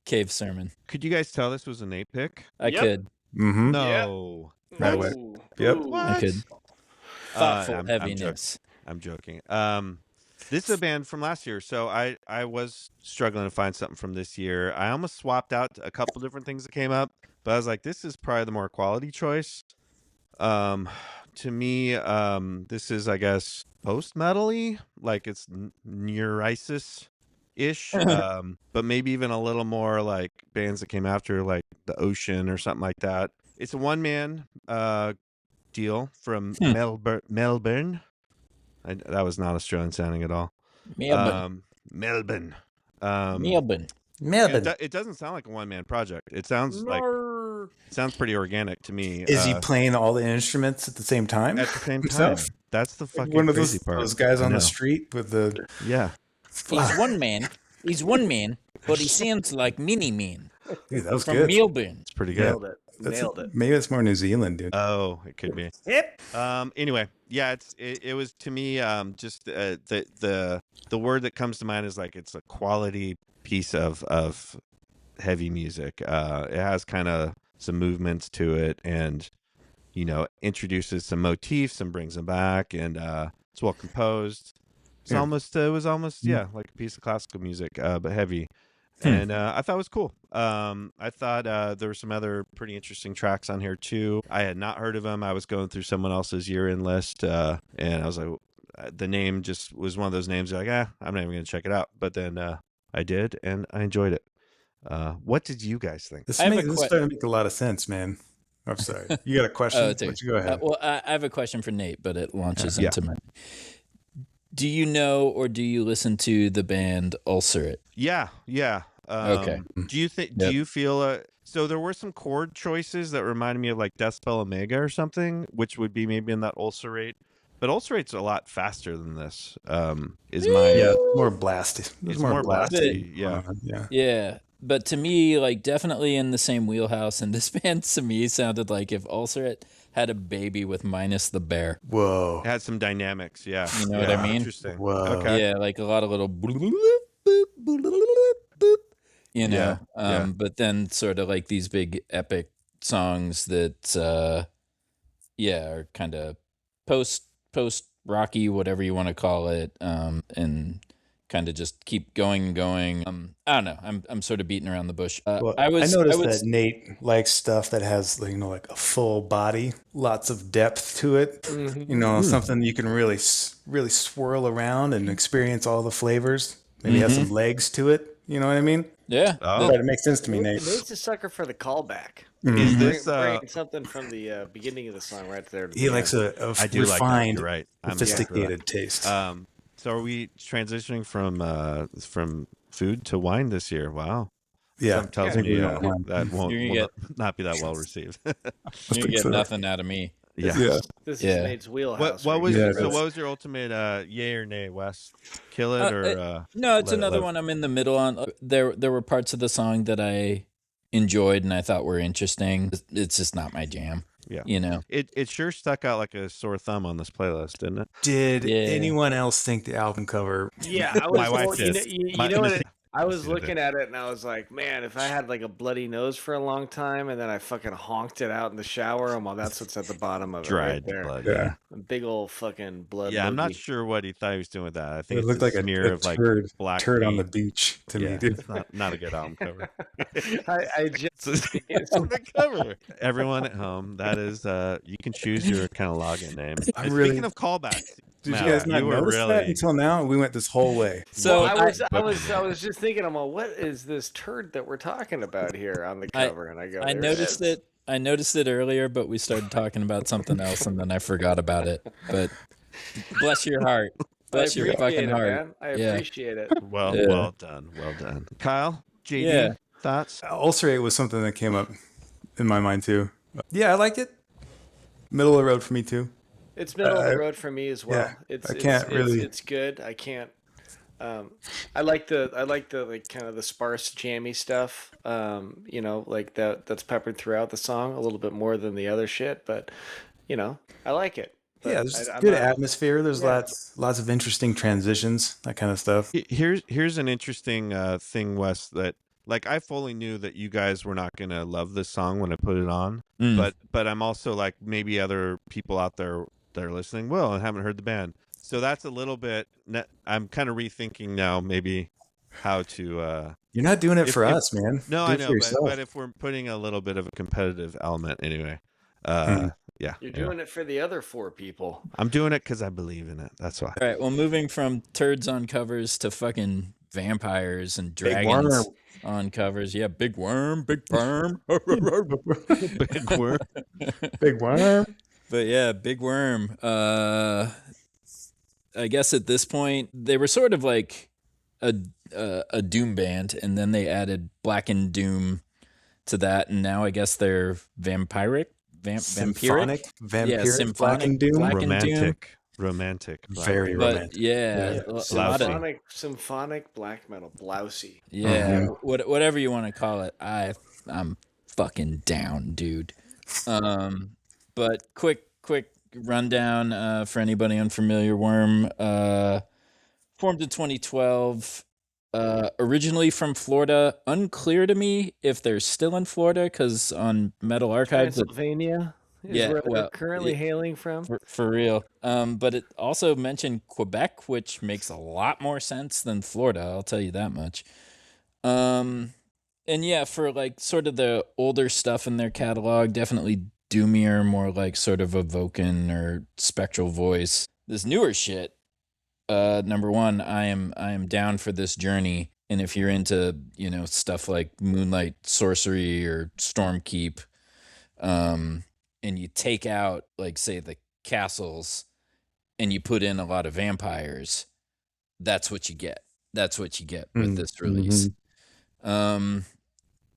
A: Cave Sermon.
D: Could you guys tell this was a Nate pick?
A: I
C: Yep.
A: could.
B: Mm-hmm.
D: No.
B: Right away.
C: Ooh,
B: Yep.
C: ooh.
A: I could. Thoughtful
D: I'm
A: heaviness.
D: I'm joking. This is a band from last year, so I was struggling to find something from this year. I almost swapped out a couple different things that came up, but I was like, this is probably the more quality choice. To me, this is, I guess, post metally, like it's Neurisis ish, but maybe even a little more like bands that came after, like The Ocean or something like that. It's a one man deal from Melbourne. That was not Australian sounding at all.
A: Melbourne.
D: Melbourne.
A: Melbourne.
D: It doesn't sound like a one man project. It sounds pretty organic to me.
B: Is he playing all the instruments at the same time?
D: At the same time?
B: himself?
D: That's the fucking
B: One of
D: crazy
B: those,
D: part.
B: those guys
D: I
B: on the
D: know.
B: street with the.
D: Yeah.
A: He's one man. He's one man, but he sounds like mini man
B: Dude, that was
A: from
B: good.
A: Melbourne.
D: It's pretty good.
C: Nailed it.
B: That's-
C: Nailed it.
B: Maybe it's more New Zealand, dude.
D: Oh, it could be.
C: Yep.
D: Anyway, yeah, it was to me just the word that comes to mind is like it's a quality piece of heavy music. It has kind of some movements to it, and introduces some motifs and brings them back, and it's well composed. It was almost like a piece of classical music, but heavy. And I thought it was cool. I thought there were some other pretty interesting tracks on here too. I had not heard of them. I was going through someone else's year-end list, and I was like, the name just was one of those names. Like, I'm not even going to check it out. But then I did, and I enjoyed it. What did you guys think?
B: This
A: I have
B: is
A: a
B: starting to make a lot of sense, man. I'm sorry. You got a question?
A: Oh,
B: Why
A: it's okay.
B: don't you go ahead.
A: Well, I have a question for Nate, but it launches
B: Yeah.
A: into mine. Do you know or do you listen to the band Ulcerate?
D: Yeah.
A: Okay.
D: Do you think?
A: Yep.
D: Do you feel? So there were some chord choices that reminded me of like Decibel Omega or something, which would be maybe in that Ulcerate. But Ulcerate's a lot faster than this. Is my
B: Yeah, more blasty.
D: It's more blasty. Yeah.
B: Yeah.
A: Yeah, but to me, like definitely in the same wheelhouse. And this band to me sounded like if Ulcerate had a baby with Minus the Bear.
B: Whoa.
D: It had some dynamics. Yeah.
A: You know what I mean?
D: Interesting.
B: Whoa.
D: Okay.
A: Yeah, like a lot of little bloop, boop, boop, boop, you know.
D: Yeah.
A: But then sort of like these big epic songs that are kind of post rocky, whatever you want to call it, and kind of just keep going and going. I don't know. I'm sort of beating around the bush.
B: Well,
A: I
B: noticed
A: was
B: that Nate likes stuff that has, like a full body, lots of depth to it. Something you can really swirl around and experience all the flavors. Maybe has some legs to it. You know what I mean?
A: yeah.
D: Oh.
B: That makes sense to me, Nate.
C: Nate's a sucker for the callback.
D: Is this?
C: Bring something from the beginning of the song right there. To the
B: He
C: end.
B: likes a
D: I do like that.
B: refined,
D: You're right. I'm here for that.
B: sophisticated taste.
D: So are we transitioning from food to wine this year? Wow.
B: Yeah.
D: Something tells
B: think
D: me
B: we want wine.
D: that
A: You're gonna
D: will not be that well received.
A: You're gonna
B: think
A: get
B: so.
A: nothing out of me.
D: Yeah.
C: This is
A: Yeah.
C: Nate's wheelhouse.
D: What
C: right
D: was
C: here.
B: Yeah,
D: what was your ultimate yay or nay, Wes? Kill it or
A: No, it's
D: let it
A: another
D: live?
A: one I'm in the middle on. There were parts of the song that I enjoyed and I thought were interesting. It's just not my jam.
D: Yeah.
A: You know.
D: It sure stuck out like a sore thumb on this playlist, didn't it?
B: Did
A: Yeah.
B: anyone else think the album cover?
C: Yeah, I was.
D: My wife
C: well, you
D: did.
C: know, you know what? I was
D: See it
C: looking at it and I was like, man, if I had like a bloody nose for a long time and then I fucking honked it out in the shower, well, that's what's at the bottom of it right
D: dried
C: there.
D: blood.
B: Yeah.
C: A big old fucking blood.
D: Yeah, I'm not
C: loogie.
D: sure what he thought he was doing with that. I think
B: It
D: it's
B: looked
D: a
B: like
D: smear
B: a
D: of like black
B: turd on the
D: paint.
B: beach to me,
D: Yeah,
B: dude.
D: it's not a good album cover.
C: I just
D: It's on the cover. Everyone at home, that is, you can choose your kind of login name.
B: I'm
D: And
B: really-
D: Speaking of callbacks,
B: Did
D: Mal,
B: you guys not
D: were
B: notice that
D: really
B: until now? We went this whole way.
A: So
C: well, I
D: but-
C: was just thinking, I'm like, what is this turd that we're talking about here on the cover? And I go,
A: I
C: there
A: noticed
C: is.
A: it. I noticed it earlier, but we started talking about something else, and then I forgot about it. But bless your heart. Bless your fucking
C: it,
A: heart.
C: man. I
A: Yeah.
C: appreciate it.
D: well,
A: Yeah.
D: well done. Kyle, JD,
A: Yeah.
D: thoughts?
B: Ulcerate was something that came up in my mind too. Yeah, I like it. Middle of the road for me too.
C: It's middle of the road for me as well.
B: yeah,
C: It's
B: I can't really-
C: it's good. I can't. I like the like kind of the sparse jammy stuff. You know, like that's peppered throughout the song a little bit more than the other shit, but you know, I like it. But
B: Yeah, there's
C: I'm
B: good
C: not-
B: atmosphere. There's
C: Yeah.
B: lots of interesting transitions, that kind of stuff.
D: Here's an interesting thing, Wes, that like I fully knew that you guys were not gonna love this song when I put it on,
A: Mm.
D: but I'm also like maybe other people out there that are listening will and haven't heard the band, so that's a little bit. I'm kind of rethinking now maybe how to.
B: You're not doing it
D: If-
B: for
D: if-
B: us, man.
D: No,
B: Do
D: I
B: it
D: know,
B: for yourself.
D: but if we're putting a little bit of a competitive element anyway, yeah,
C: You're
D: yeah.
C: doing it for the other 4 people.
D: I'm doing it because I believe in it. That's why.
A: All right. Well, moving from turds on covers to fucking vampires and
B: Big
A: dragons
B: worm.
A: on covers. Yeah, big worm, big worm.
D: Big word.
B: Big worm.
A: But yeah, big worm. I guess at this point they were sort of like a doom band, and then they added Black and Doom to that, and now I guess they're vampiric.
B: Symphonic, vampiric,
A: symphonic,
B: Black and Doom.
A: Black and Doom.
D: Romantic.
B: Very
A: But
B: romantic.
A: yeah,
B: Yeah.
A: a lot of
C: Symphonic black metal, blousy.
A: yeah, whatever you want to call it. I'm fucking down, dude. But quick rundown for anybody unfamiliar. Worm formed in 2012. Originally from Florida. Unclear to me if they're still in Florida, because on Metal Archives,
C: Pennsylvania is
A: Yeah,
C: where they're
A: well,
C: currently hailing from.
A: for real. But it also mentioned Quebec, which makes a lot more sense than Florida. I'll tell you that much. And yeah, for like sort of the older stuff in their catalog, definitely doomier, more like sort of a Vulcan or spectral voice. This newer shit, number one, I am down for this journey. And if you're into, stuff like Moonlight Sorcery or Stormkeep, and you take out, like, say, the castles and you put in a lot of vampires, that's what you get. That's what you get with this release.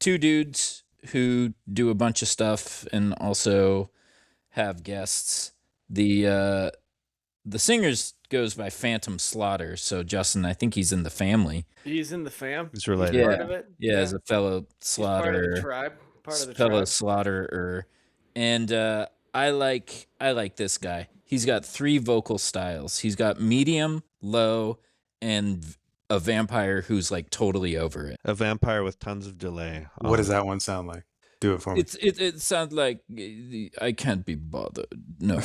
A: Two dudes who do a bunch of stuff and also have guests. The singers goes by Phantom Slaughter. So Justin, I think he's in the family.
C: He's in the fam.
D: It's related.
A: Yeah.
C: Part of it.
A: Yeah, as a fellow
C: He's part of the
A: Slaughter.
C: tribe. Part of the
A: fellow
C: tribe.
A: slaughterer, and I like this guy. He's got 3 vocal styles. He's got medium, low, and a vampire who's like totally over it.
D: A vampire with tons of delay.
B: What does that one sound like? Do it for me.
A: It sounds like I can't be bothered. No,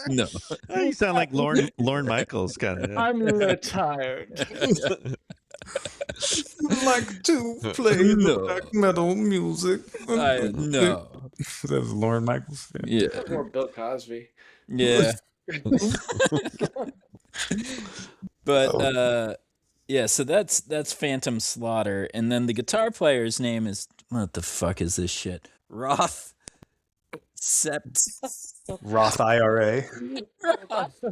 A: no.
D: You sound like Lorne Michaels kind of.
C: I'm retired.
B: like to play
A: No.
B: black metal music.
A: No.
B: That was Lauren Michaels.
A: Yeah,
C: More Bill Cosby.
A: yeah. But yeah, so that's Phantom Slaughter, and then the guitar player's name is, what the fuck is this shit? Roth Sept.
B: Roth IRA.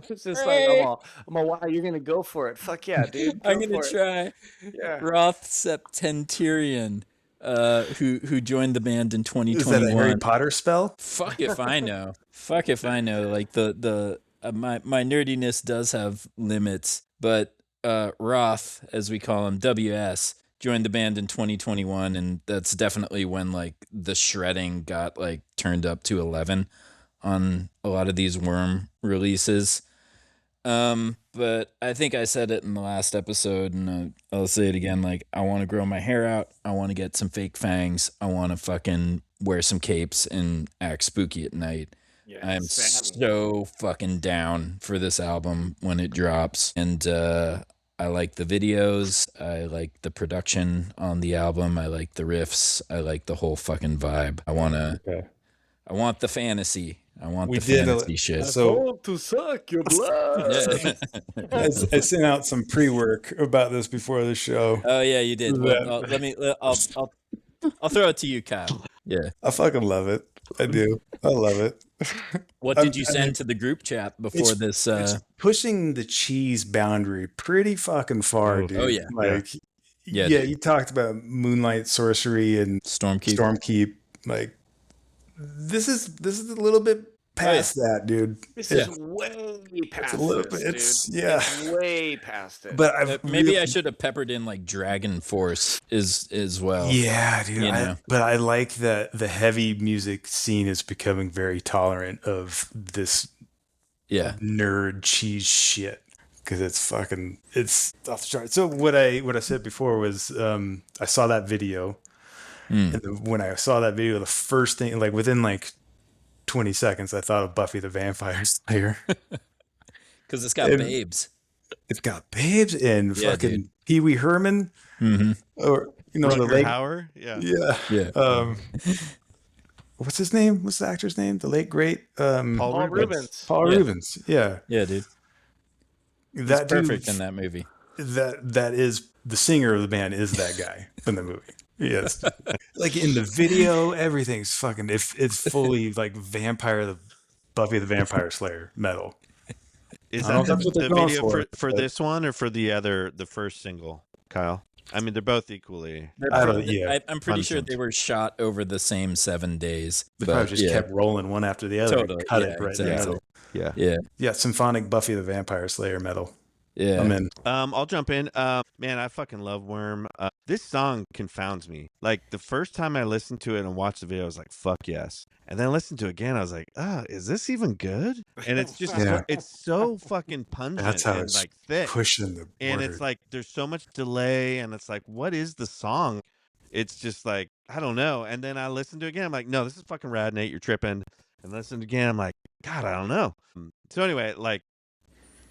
C: It's just like, I'm all, wow, you're gonna go for it. Fuck yeah, dude.
A: I'm
C: Go
A: gonna
C: for it.
A: try.
C: Yeah.
A: Roth Septentarian, who joined the band in
B: Is that a
A: 2021.
B: Harry Potter spell?
A: Fuck if I know. Fuck if I know. Like the my nerdiness does have limits, but Roth, as we call him, WS, joined the band in 2021, and that's definitely when like the shredding got like turned up to 11 on a lot of these Worm releases. But I think I said it in the last episode, and I'll say it again. Like, I want to grow my hair out. I want to get some fake fangs. I want to fucking wear some capes and act spooky at night.
C: Yeah,
A: I'm
C: Sam.
A: so fucking down for this album when it drops. And I like the videos. I like the production on the album. I like the riffs. I like the whole fucking vibe. I want the fantasy. I want
B: We
A: the
B: did
A: fantasy shit.
B: so
C: to suck your blood.
B: I sent out some pre-work about this before the show.
A: Oh yeah, you did. Well,
B: That-
A: I'll throw it to you, Kyle. Yeah.
B: I fucking love it. I do. I love it.
A: What did you send to the group chat before this?
B: It's pushing the cheese boundary pretty fucking far, dude.
A: Oh, yeah.
B: Like,
A: Yeah,
B: yeah,
A: dude.
B: you talked about Moonlight Sorcery and
A: Stormkeep.
B: Stormkeep. Like, this is a little bit past that, dude.
C: This
B: Yeah.
C: is way past
B: a little
C: this,
B: bit-
C: dude.
B: it's- yeah.
C: It's way past it.
B: But I've
A: Maybe I should have peppered in like Dragon Force as well.
B: Yeah, dude.
A: You know.
B: But I like that the heavy music scene is becoming very tolerant of this
A: Yeah.
B: nerd cheese shit because it's off the chart. So what I said before was I saw that video, and when I saw that video, the first thing, like within like 20 seconds, I thought of Buffy the Vampire Slayer.
A: Because it's got
B: And-
A: babes.
B: It's got babes and
A: Yeah,
B: fucking
A: dude.
B: Pee Wee Herman,
A: Mm-hmm.
B: or the
D: Rutger
B: late,
D: Hauer? Yeah.
B: yeah.
A: Yeah.
B: What's his name? What's the actor's name? The late great
C: Paul Rubens.
B: Paul
A: Yeah.
B: Rubens. Yeah,
A: Yeah, dude. He's
B: that
A: perfect
B: dude,
A: in that movie.
B: that is the singer of the band is that guy in the movie. Yes, like in the video, everything's fucking. It's fully like Buffy the Vampire Slayer metal.
D: Is
B: I don't
D: that
B: know if that's what
D: the
B: they're going
D: video for
B: but-
D: this one or for the first single, Kyle? I mean, they're both equally.
B: I don't. Yeah,
A: I'm pretty sure
D: pungent.
A: they were shot over the same 7 days.
B: they
A: but
B: probably just
A: yeah.
B: kept rolling one after the other.
A: Totally,
B: And cut
A: yeah,
B: it right in the
A: exactly.
B: middle.
D: Yeah.
A: Yeah.
B: Yeah, symphonic Buffy the Vampire Slayer metal.
A: Yeah.
B: I'm in.
D: I'll jump in. Man, I fucking love Worm. This song confounds me. Like the first time I listened to it and watched the video, I was like, "Fuck yes!" And then I listened to it again, I was like, is this even good?" And it's just
B: Yeah.
D: it's so fucking pungent
B: That's how
D: and
B: it's
D: like thick.
B: pushing the
D: And
B: border.
D: it's like there's so much delay, and it's like, what is the song? It's just like, I don't know. And then I listened to it again. I'm like, no, this is fucking rad, Nate. You're tripping. And listened again. I'm like, God, I don't know. So anyway, like,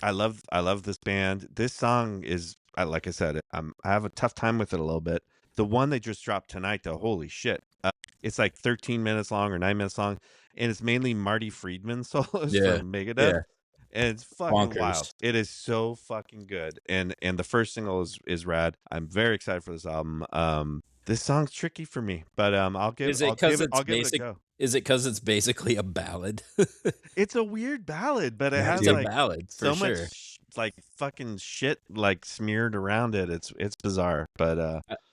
D: I love this band. This song is, like I said, I have a tough time with it a little bit. The one they just dropped tonight, though, holy shit. It's like 13 minutes long or 9 minutes long, and it's mainly Marty Friedman solos
A: Yeah.
D: from Megadeth.
A: Yeah.
D: And it's fucking
A: Bonkers.
D: wild. It is so fucking good. And the first single is rad. I'm very excited for this album. This song's tricky for me, but I'll give
A: Is it
D: I'll give
A: 'cause
D: it,
A: it's
D: I'll give it a
A: basic?
D: go.
A: Is it because it's basically a ballad?
D: It's a weird ballad, but it
B: Yeah,
D: has
A: It's a
D: like
A: ballad for
D: so
A: sure.
D: much like fucking shit like smeared around it. It's bizarre, but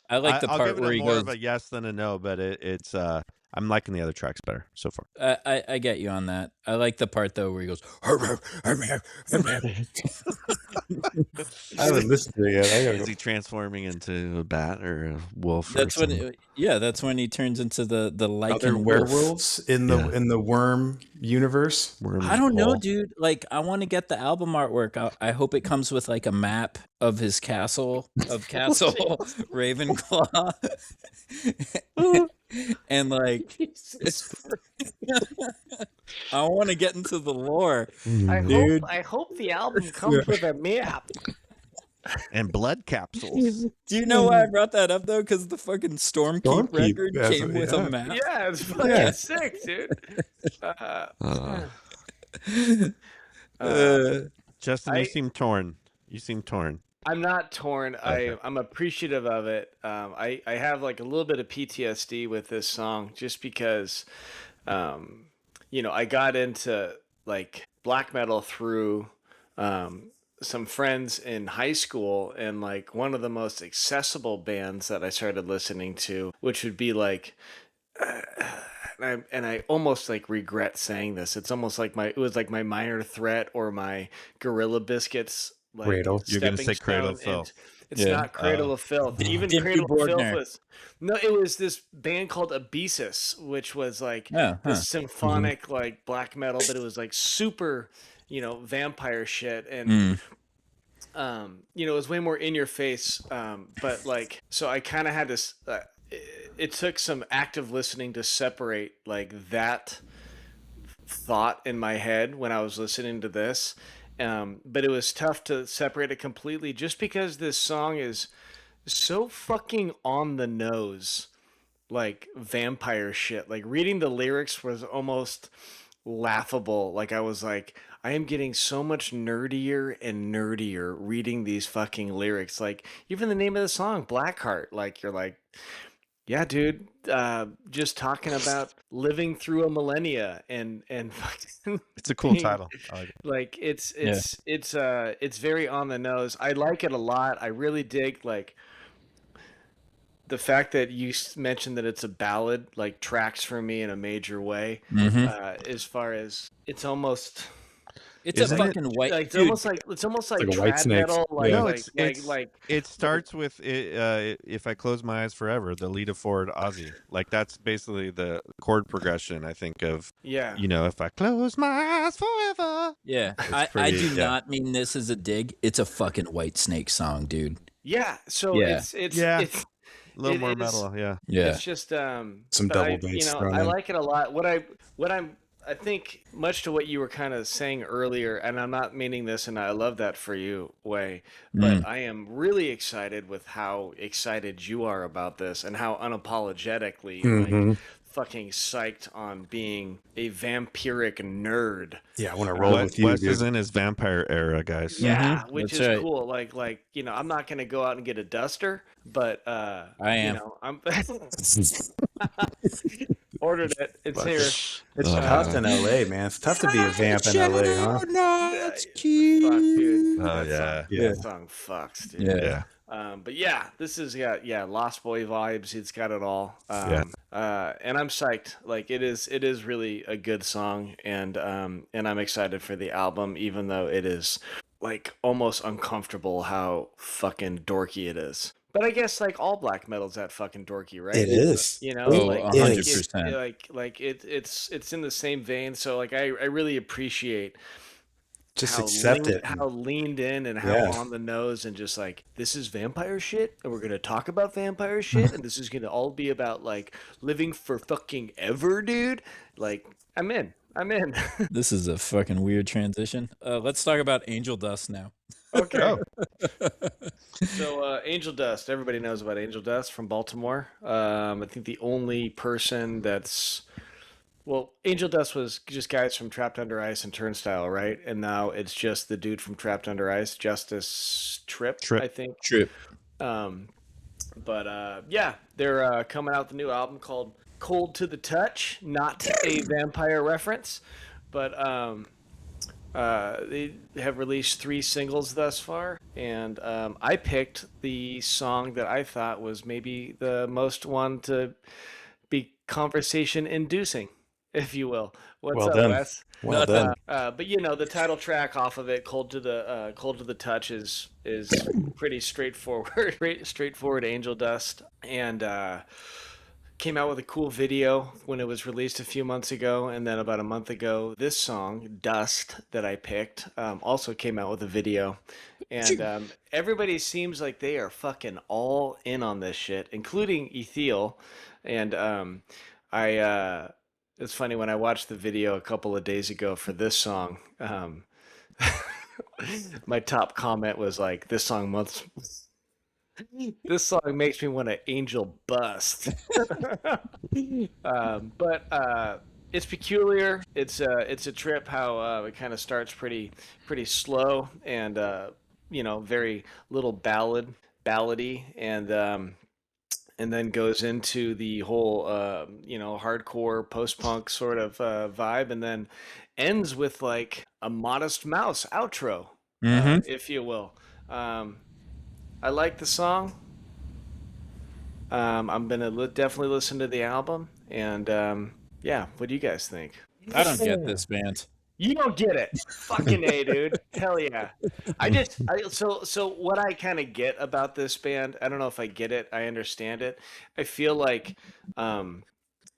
A: I like the
D: I'll
A: part
D: give it
A: where
D: a
A: he
D: more
A: goes.
D: of a yes than a no, but it's I'm liking the other tracks better so far.
A: I get you on that. I like the part though where he goes.
B: I haven't listened to it yet. I gotta
D: Is
B: go.
D: he transforming into a bat or a wolf?
A: That's
D: or
A: when.
D: something?
A: That's when he turns into the
B: Other
A: lichen wolf.
B: werewolves in the worm universe.
D: Worm's
A: I don't know,
D: Paul.
A: dude. Like, I want to get the album artwork. I hope it comes with like a map of his castle, Castle Ravenclaw, and like, I want to get into the lore. Dude.
C: I hope the album comes with a map.
D: And blood capsules.
A: Do you know why I brought that up though? Because the fucking Stormkeep
B: Stormkeep,
A: record
B: that's
A: came
B: what-
A: with
B: yeah.
A: a map.
C: Yeah, it's fucking
B: Yeah.
C: sick, dude.
D: Justin,
C: I-
D: you seem torn. You seam torn.
C: I'm not torn.
D: Okay.
C: I'm appreciative of it. I have like a little bit of PTSD with this song just because, I got into like black metal through some friends in high school, and like one of the most accessible bands that I started listening to, which would be like, and I almost like regret saying this. It's almost like it was like my Minor Threat or my Gorilla Biscuits. Like,
B: Cradle.
D: You're gonna
C: stepping
D: say Cradle of
C: stone, and
D: Filth.
C: It's
A: Yeah.
C: not Cradle of Filth. Even
A: Dimmu
C: Cradle of Filth
A: Borgir.
C: was no. It was this band called Abesis, which was like
A: Yeah, huh.
C: this symphonic like black metal, but it was like super vampire shit, and
A: Mm.
C: it was way more in your face. But like, so I kind of had this. It took some active listening to separate like that thought in my head when I was listening to this. But it was tough to separate it completely, just because this song is so fucking on the nose, like vampire shit. Like reading the lyrics was almost laughable. Like I was like, I am getting so much nerdier and nerdier reading these fucking lyrics. Like even the name of the song, Blackheart. Like you're like, yeah, dude. Just talking about living through a millennia and fucking
D: It's a cool
C: being
D: title. I like it.
C: like
A: Yeah.
C: it's very on the nose. I like it a lot. I really dig like the fact that you mentioned that it's a ballad, like tracks for me in a major way.
A: Mhm.
C: As far as it's almost
A: It's a
D: Isn't it-
A: fucking white
C: like
A: dude.
C: it's almost like
B: like a White
C: trad
B: Snake.
C: metal, like
B: Yeah.
D: No,
C: like
D: it's
C: like
D: it starts with if I close my eyes forever, the Lita Ford Ozzy. Like that's basically the chord progression I think of.
C: yeah.
D: If I close my eyes forever.
A: Yeah, I
D: pretty-
A: do
D: yeah.
A: not mean this as a dig. It's a fucking White Snake song, dude.
C: Yeah, so
A: Yeah.
C: it's
D: Yeah.
C: it's
D: A little
C: It
D: more
C: is-
D: metal, yeah.
A: Yeah.
C: it's just
B: Some
C: but
B: double
C: I,
B: bass thrown
C: I
B: in.
C: like it a lot. I think much to what you were kind of saying earlier, and I'm not meaning this, and I love that for you, Way, but I am really excited with how excited you are about this and how unapologetically like fucking psyched on being a vampiric nerd.
B: Yeah, I want to roll with you,
D: Wes
B: dude.
D: is in his vampire era, guys.
C: Yeah,
A: Mhm,
C: which
A: that's
C: is
A: right.
C: cool. Like I'm not gonna go out and get a duster, but
A: I am.
C: I'm ordered it. It's here.
B: It's tough in LA, man. It's tough to be a vamp in LA, huh?
C: Fuck, dude.
D: Oh,
C: That
D: yeah.
C: song,
B: Yeah.
C: that song fucks, dude.
A: Yeah.
D: Yeah.
C: But yeah, this is Lost Boy vibes. It's got it all.
D: Yeah.
C: And I'm psyched. Like it is really a good song, and I'm excited for the album, even though it is like almost uncomfortable how fucking dorky it is. But I guess like all black metal's that fucking dorky, right?
B: It is.
C: You know,
A: Oh,
C: like
A: 100%.
C: it's in the same vein. So like I really appreciate
B: Just
C: how
B: accept it.
C: how leaned in and how
B: Yeah.
C: on the nose, and just like this is vampire shit, and we're gonna talk about vampire shit, and this is gonna all be about like living for fucking ever, dude. Like I'm in.
A: This is a fucking weird transition. Let's talk about Angel Dust now.
C: Okay.
D: Oh.
C: So Angel Dust, everybody knows about Angel Dust from Baltimore. I think the only person that's Angel Dust was just guys from Trapped Under Ice and Turnstile, right? And now it's just the dude from Trapped Under Ice, Justice Tripp. I think.
A: Trip.
C: But yeah, they're coming out with a new album called Cold to the Touch, not a vampire reference, but they have released 3 singles thus far, and I picked the song that I thought was maybe the most one to be conversation inducing, if you will. What's
B: Well
C: up,
B: done.
C: Wes?
B: Well done.
C: But the title track off of it, "Cold to the Touch," is pretty straightforward. Straightforward Angel Dust, and came out with a cool video when it was released a few months ago, and then about a month ago, this song "Dust" that I picked also came out with a video, and everybody seems like they are fucking all in on this shit, including Ethiel, and it's funny when I watched the video a couple of days ago for this song. My top comment was like, "This song makes me want to angel bust." But it's peculiar. It's a trip how it kind of starts pretty slow and very little ballady, and then goes into the whole hardcore post-punk sort of vibe, and then ends with like a Modest Mouse outro, if you will. I like the song. I'm gonna definitely listen to the album, and yeah, what do you guys think?
A: I don't get this band.
C: You don't get it. Fucking A, dude. Hell yeah. So what I kind of get about this band, I don't know if I get it. I understand it. I feel like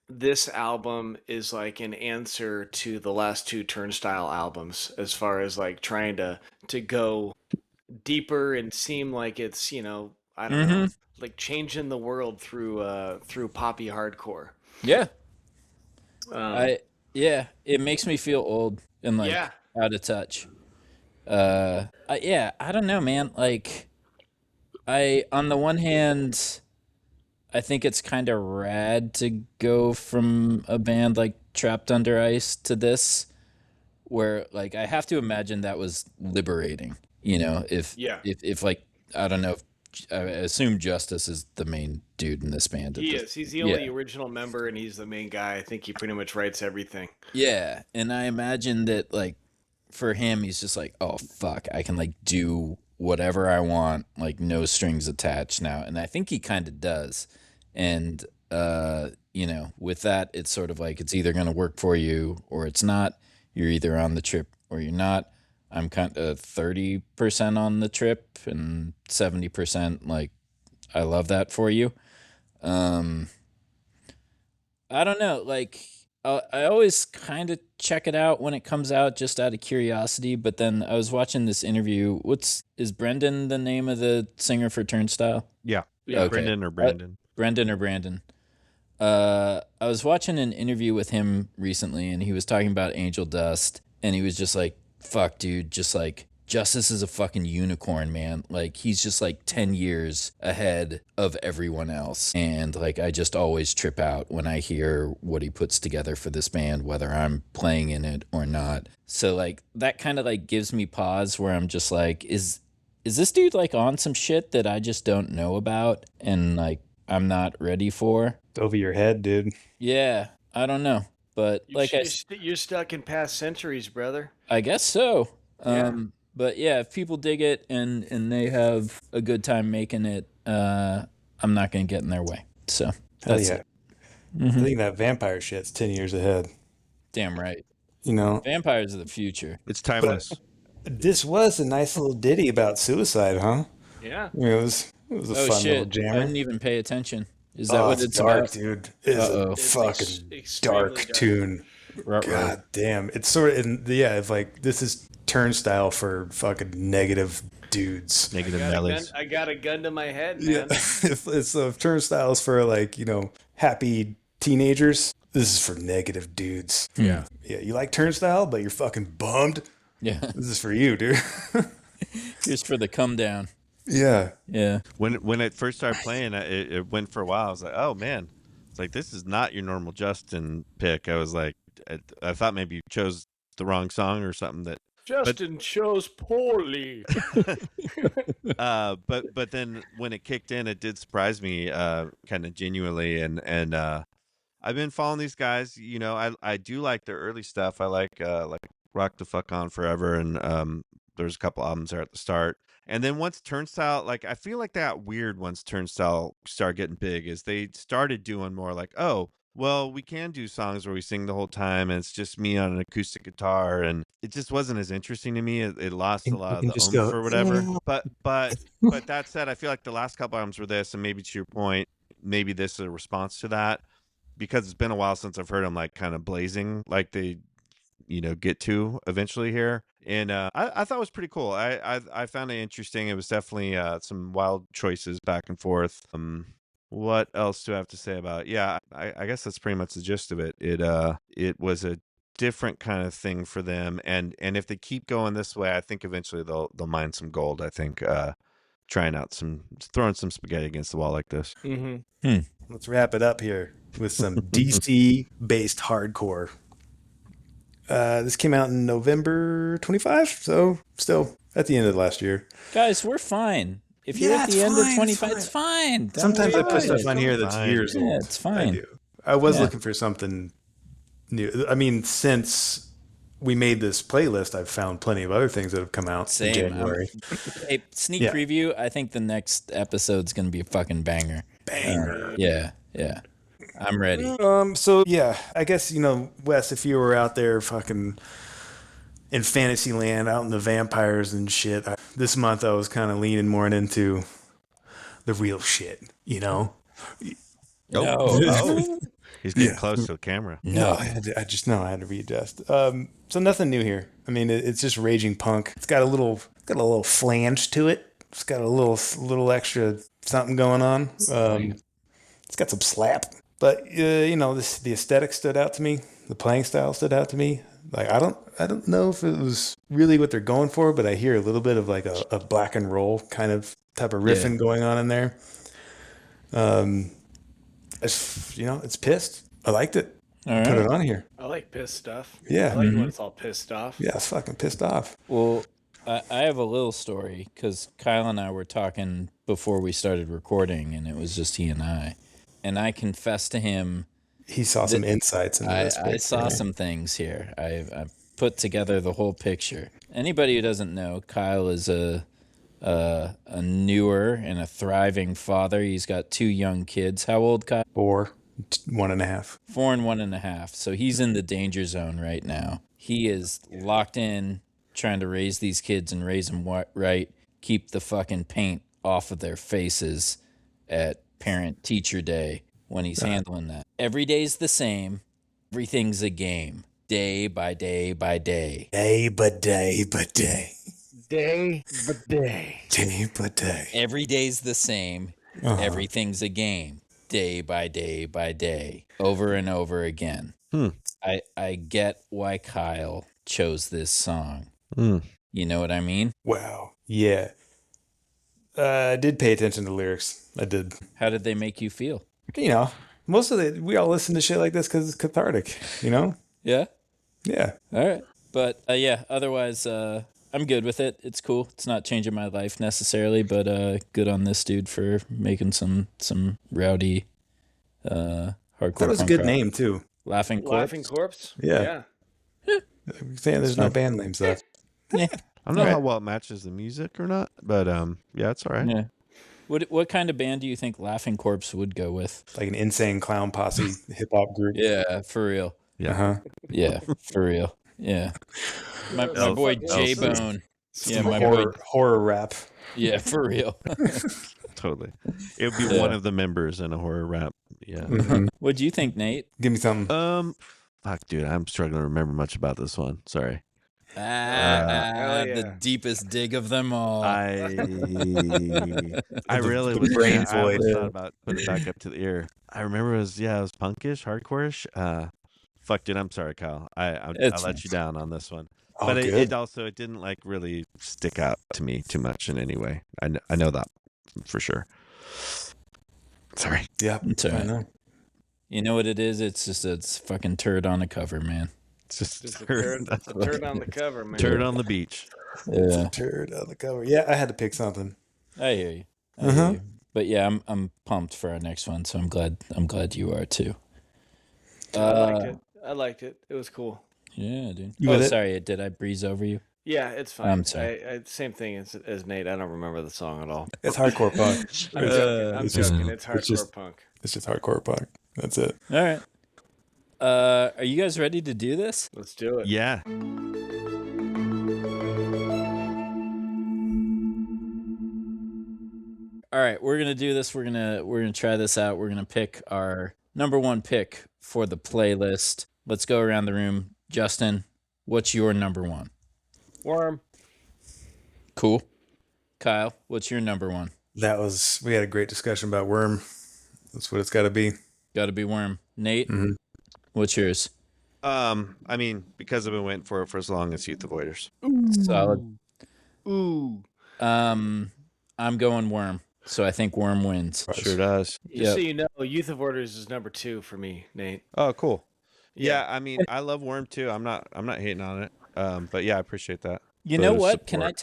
C: this album is like an answer to the last two Turnstile albums, as far as like trying to go deeper and seem like it's, I don't know,
A: Mm-hmm.
C: like changing the world through poppy hardcore.
A: Yeah.
C: Um,
A: Yeah, it makes me feel old and
C: yeah,
A: like out of touch. Yeah, I don't know, man. Like, on the one hand, I think it's kind of rad to go from a band like Trapped Under Ice to this, where like I have to imagine that was liberating. If
C: yeah,
A: like I don't know, if, I assume Justice is the main dude in this band at
C: he
A: this.
C: is. He's the only
A: Yeah,
C: original member, and he's the main guy. I think he pretty much writes everything.
A: yeah, and I imagine that like for him, he's just like, oh fuck, I can like do whatever I want, like no strings attached now, and I think he kind of does. And with that, it's sort of like it's either gonna work for you or it's not. You're either on the trip or you're not. I'm kind of 30% on the trip and 70% like I love that for you. Um, I don't know. Like, I always kind of check it out when it comes out just out of curiosity. But then I was watching this interview. Is Brendan the name of the singer for Turnstile?
D: Yeah.
C: Yeah.
A: Okay.
D: Brendan or Brandon.
A: Brendan or Brandon. I was watching an interview with him recently, and he was talking about Angel Dust, and he was just like, "Fuck, dude, just like Justice is a fucking unicorn, man. Like he's just like 10 years ahead of everyone else, and like I just always trip out when I hear what he puts together for this band, whether I'm playing in it or not. So like that kind of like gives me pause where I'm just like, is this dude like on some shit that I just don't know about, and like I'm not ready for?"
B: It's over your head, dude.
A: Yeah, I don't know, but
C: You're stuck in past centuries, brother.
A: I guess so.
C: Yeah.
A: But yeah, if people dig it and they have a good time making it, I'm not gonna get in their way. So
B: Hell
A: that's
B: yeah.
A: it.
B: I think that vampire shit's 10 years ahead.
A: Damn right.
B: You know,
A: Vampires of the future.
D: It's timeless.
B: this was a nice little ditty about suicide, huh?
C: Yeah.
B: It was a
A: Oh
B: fun little
A: shit! I
B: jammer.
A: didn't even pay attention. Is that
B: Oh,
A: what
B: it's
A: it's
B: dark,
A: about?
B: dude. It's
A: Uh-oh.
B: a
C: It's
B: fucking
C: extremely
B: dark
C: dark.
B: tune.
A: Ruh-roh.
B: God damn. It's sort of, it's like, this is Turnstile for fucking negative dudes.
D: Negative melodies.
C: I got a gun to my head, man.
B: Yeah. It's Turnstiles for like, happy teenagers. This is for negative dudes.
C: Yeah.
B: Yeah, you like Turnstile, but you're fucking bummed.
A: Yeah.
B: This is for you, dude.
A: Here's for the come down.
B: Yeah.
A: Yeah.
D: When it first started playing, it went for a while. I was like, oh man, it's like this is not your normal Justin pick. I was like, I thought maybe you chose the wrong song or something. That
C: Justin chose poorly.
D: but then when it kicked in, it did surprise me, kind of genuinely, and I've been following these guys. I do like their early stuff. I like Rock the Fuck On Forever, and there's a couple albums there at the start. And then once Turnstile, like I feel like that weird once Turnstile started getting big, is they started doing more like, oh, well, we can do songs where we sing the whole time and it's just me on an acoustic guitar, and it just wasn't as interesting to me. It lost a lot of the oomph or whatever. But that said, I feel like the last couple albums were this, and maybe to your point, maybe this is a response to that, because it's been a while since I've heard them like kind of blazing like they get to eventually here. And I thought it was pretty cool. I found it interesting. It was definitely some wild choices back and forth. What else do I have to say about it? Yeah, I guess that's pretty much the gist of it. It was a different kind of thing for them, and if they keep going this way, I think eventually they'll mine some gold. I think throwing some spaghetti against the wall like this.
C: Mm-hmm.
B: Let's wrap it up here with some DC based hardcore. This came out in November 25, so still at the end of last year.
A: Guys, we're fine. If you're at the end of 25, it's fine. Don't
B: Sometimes
A: worry
B: I put
A: about
B: stuff
A: it.
B: on here that's
D: Fine.
B: years old.
A: Yeah, it's fine.
B: I do. I was
A: Yeah.
B: looking for something new. I mean, since we made this playlist, I've found plenty of other things that have come out
A: Same.
B: in January.
A: Hey, sneak
B: Yeah.
A: preview. I think the next episode's gonna be a fucking banger.
B: Banger.
A: Yeah. I'm ready.
B: So yeah, I guess, Wes, if you were out there fucking in Fantasyland, out in the vampires and shit, this month I was kind of leaning more into the real shit,
A: No.
D: Oh. He's getting
B: Yeah.
D: close to the camera.
B: No, I had to readjust. So nothing new here. I mean, it's just raging punk. It's got a little flange to it. It's got a little extra something going on. It's got some slap, but the aesthetic stood out to me. The playing style stood out to me. Like I don't know if it was really what they're going for, but I hear a little bit of like a black and roll kind of type of riffing going on in there. It's pissed. I liked it.
A: All right.
B: Put it on here.
C: I like pissed stuff.
B: Yeah.
C: I like when it's all pissed off.
B: Yeah, it's fucking pissed off.
A: Well, I have a little story because Kyle and I were talking before we started recording, and it was just he and I. And I confessed to him.
B: He saw some insights into this.
A: I saw some things here. I put together the whole picture. Anybody who doesn't know, Kyle is a newer and a thriving father. He's got 2 young kids. How old, Kyle?
B: 4, 1.5.
A: 4 and 1.5. So he's in the danger zone right now. He is locked in, trying to raise these kids and raise them right. Keep the fucking paint off of their faces at parent-teacher day when he's handling that. Every day's the same. Everything's a game. Day by day by day.
B: Day by day by day.
C: Day by day.
B: Day by day.
A: Every day's the same. Everything's a game. Day by day by day. Over and over again. I get why Kyle chose this song. You know what I mean?
B: Wow. Yeah. I did pay attention to the lyrics. I did.
A: How did they make you feel?
B: Most of we all listen to shit like this because it's cathartic,
A: Yeah?
B: Yeah.
A: All right. But yeah, otherwise, I'm good with it. It's cool. It's not changing my life necessarily, but good on this dude for making some rowdy hardcore.
B: That was a good name, too.
A: Laughing Corpse.
C: Laughing Corpse?
B: Yeah. I'm saying there's no band names, though.
A: Yeah.
D: I don't know how well it matches the music or not, but yeah, it's all right.
A: Yeah. What kind of band do you think Laughing Corpse would go with?
B: Like an insane clown posse hip hop group.
A: Yeah, for real.
B: Uh-huh.
A: Yeah, for real. Yeah. My boy J Bone. Yeah, my boy.
B: Horror rap.
A: Yeah, for real.
D: Totally. It would be one of the members in a horror rap. Yeah.
B: Mm-hmm.
A: What do you think, Nate?
B: Give me something.
D: Fuck, dude, I'm struggling to remember much about this one. Sorry.
A: The deepest dig of them all.
D: I really was
B: brain
D: I
B: void.
D: thought about putting it back up to the ear. I remember it was punkish, hardcore-ish. Fuck, dude, I'm sorry, Kyle. I let you down on this one.
B: Oh,
D: But
B: good.
D: it didn't like really stick out to me too much in any way. I know that for sure. Sorry.
B: Yeah,
A: It's all
B: I
A: right.
B: know.
A: You know what it is? It's fucking turd on a cover, man.
D: It's just
C: Just a turd on the cover, man.
D: turd on the beach.
B: It's
A: Yeah,
B: a turd on the cover. Yeah, I had to pick something.
A: I hear you. I hear you. But yeah, I'm pumped for our next one, so I'm glad you are too.
C: I liked it. It was cool.
A: Yeah, dude.
B: You with it?
A: Sorry, did I breeze over you?
C: Yeah, it's fine.
A: I'm sorry.
C: I same thing as Nate. I don't remember the song at all.
B: It's hardcore punk.
C: I'm joking. I'm
B: it's just-
C: joking. It's hardcore
B: it's just-
C: punk.
B: It's just hardcore punk. That's it.
A: All right. Are you guys ready to do this?
C: Let's do it.
D: Yeah.
A: All right, we're gonna do this. We're gonna try this out. We're gonna pick our number 1 pick for the playlist. Let's go around the room. Justin, what's your number 1?
C: Worm.
A: Cool. Kyle, what's your number 1?
B: We had a great discussion about Worm. That's what it's got to be.
A: Got to be Worm. Nate,
B: Mhm.
A: what's yours?
D: I mean, because I've been waiting for it for as long as Youth Avoiders.
A: Solid.
C: Ooh.
A: I'm going Worm, so I think Worm wins.
D: Sure does.
C: Just so you know, Youth of Orders is number 2 for me, Nate.
D: Oh, cool. Yeah, I mean, I love Worm too. I'm not hating on it. But yeah, I appreciate that.
A: You
D: for
A: know
D: the
A: what?
D: support.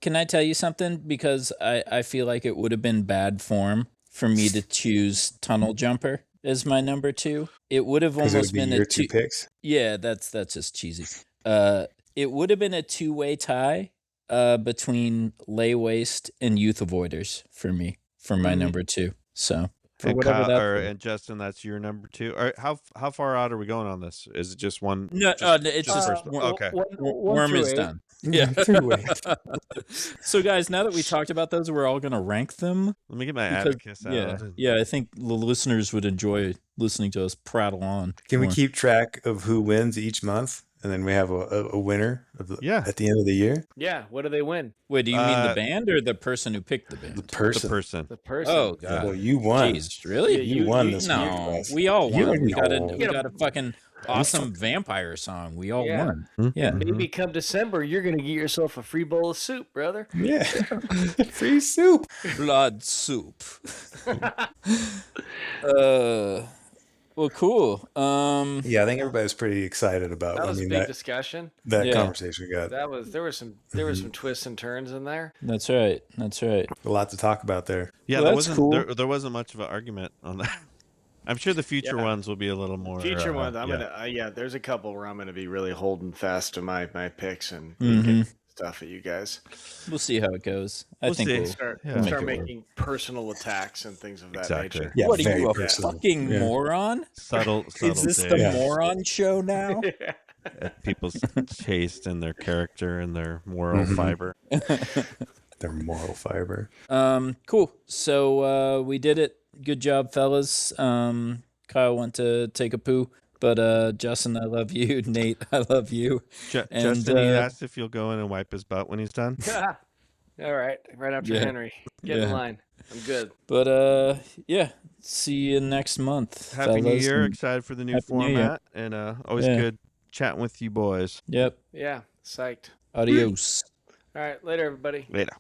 A: Can I tell you something? Because I feel like it would have been bad form for me to choose Tunnel Jumper as my number 2. It would have
B: Because it
A: almost
B: would be
A: been
B: your
A: a 2.
B: picks.
A: Yeah, that's just cheesy. It would have been a 2-way tie between Lay Waste and Youth Avoiders for me for my number 2. So for
D: And
A: whatever that.
D: and Justin, that's your number 2. All right, how far out are we going on this? Is it just one?
A: No,
D: just-
A: it's
D: just
A: just
D: first one? Okay.
C: One
A: Worm
C: through
A: is
C: 8.
A: done. Yeah.
B: Three-way.
A: So, guys, now that we talked about those, we're all going to rank them.
D: Let me get my
A: Because,
D: abacus
A: yeah,
D: out.
A: yeah, I think the listeners would enjoy listening to us prattle on.
B: Can we
A: more.
B: keep track of who wins each month? And then we have a winner at the end of the year?
C: Yeah. What do they win?
A: Wait, do you mean the band or the person who picked the band?
B: The
D: The
B: person.
D: person.
C: The person.
A: Oh, God.
B: Well, you won.
A: Jeez, really?
C: Yeah,
B: You won this week.
A: No,
B: Wes.
A: we all
B: You
A: won. We got
B: know.
A: a fucking awesome vampire song. We all
C: Yeah.
A: won.
D: Mm-hmm.
A: Yeah.
C: Maybe come December, you're gonna get yourself a free bowl of soup, brother.
B: Yeah. Free soup.
A: Blood soup. Well, cool.
B: Yeah, I think everybody's pretty excited about.
C: That was
B: I
C: a
B: mean,
C: big discussion.
B: that
A: Yeah.
B: conversation we got
C: There were some twists and turns in there.
A: That's right. That's right.
B: a lot to talk about there.
D: Yeah,
A: Well,
D: there
A: that's
D: wasn't
A: cool.
D: there wasn't much of an argument on that. I'm sure the future
C: Yeah.
D: ones will be a little more.
C: Future ones, I'm
D: yeah.
C: gonna there's a couple where I'm gonna be really holding fast to my picks and
A: Mhm.
C: get stuff at you guys.
A: We'll see how it goes. I
D: We'll
A: think
D: see.
A: we'll
C: Start
D: Yeah.
C: start
A: make it
C: making personal attacks and things of that
D: Exactly.
C: nature.
B: Yeah,
A: What are
B: very
A: you, a
B: personal.
A: fucking
B: Yeah.
A: moron?
D: Subtle
A: Is this the
B: Yeah.
A: moron show now?
D: people's taste and their character and their moral
B: Mhm.
D: fiber.
B: Their moral fiber.
A: Cool. So we did it. Good job, fellas. Kyle went to take a poo, but Justin, I love you. Nate, I love you. And,
D: Justin, he asked if you'll go in and wipe his butt when he's done.
C: All right, right after
A: Yeah.
C: Henry. Get
A: Yeah.
C: in line. I'm good.
A: But yeah, see you next month.
D: Happy New
A: fellas,
D: Year!
A: and-
D: Excited for the new
A: Happy New Year.
D: format, and always
A: Yeah.
D: good chatting with you boys.
A: Yep.
C: Yeah, psyched.
A: Adios.
C: All right, later, everybody.
D: Later.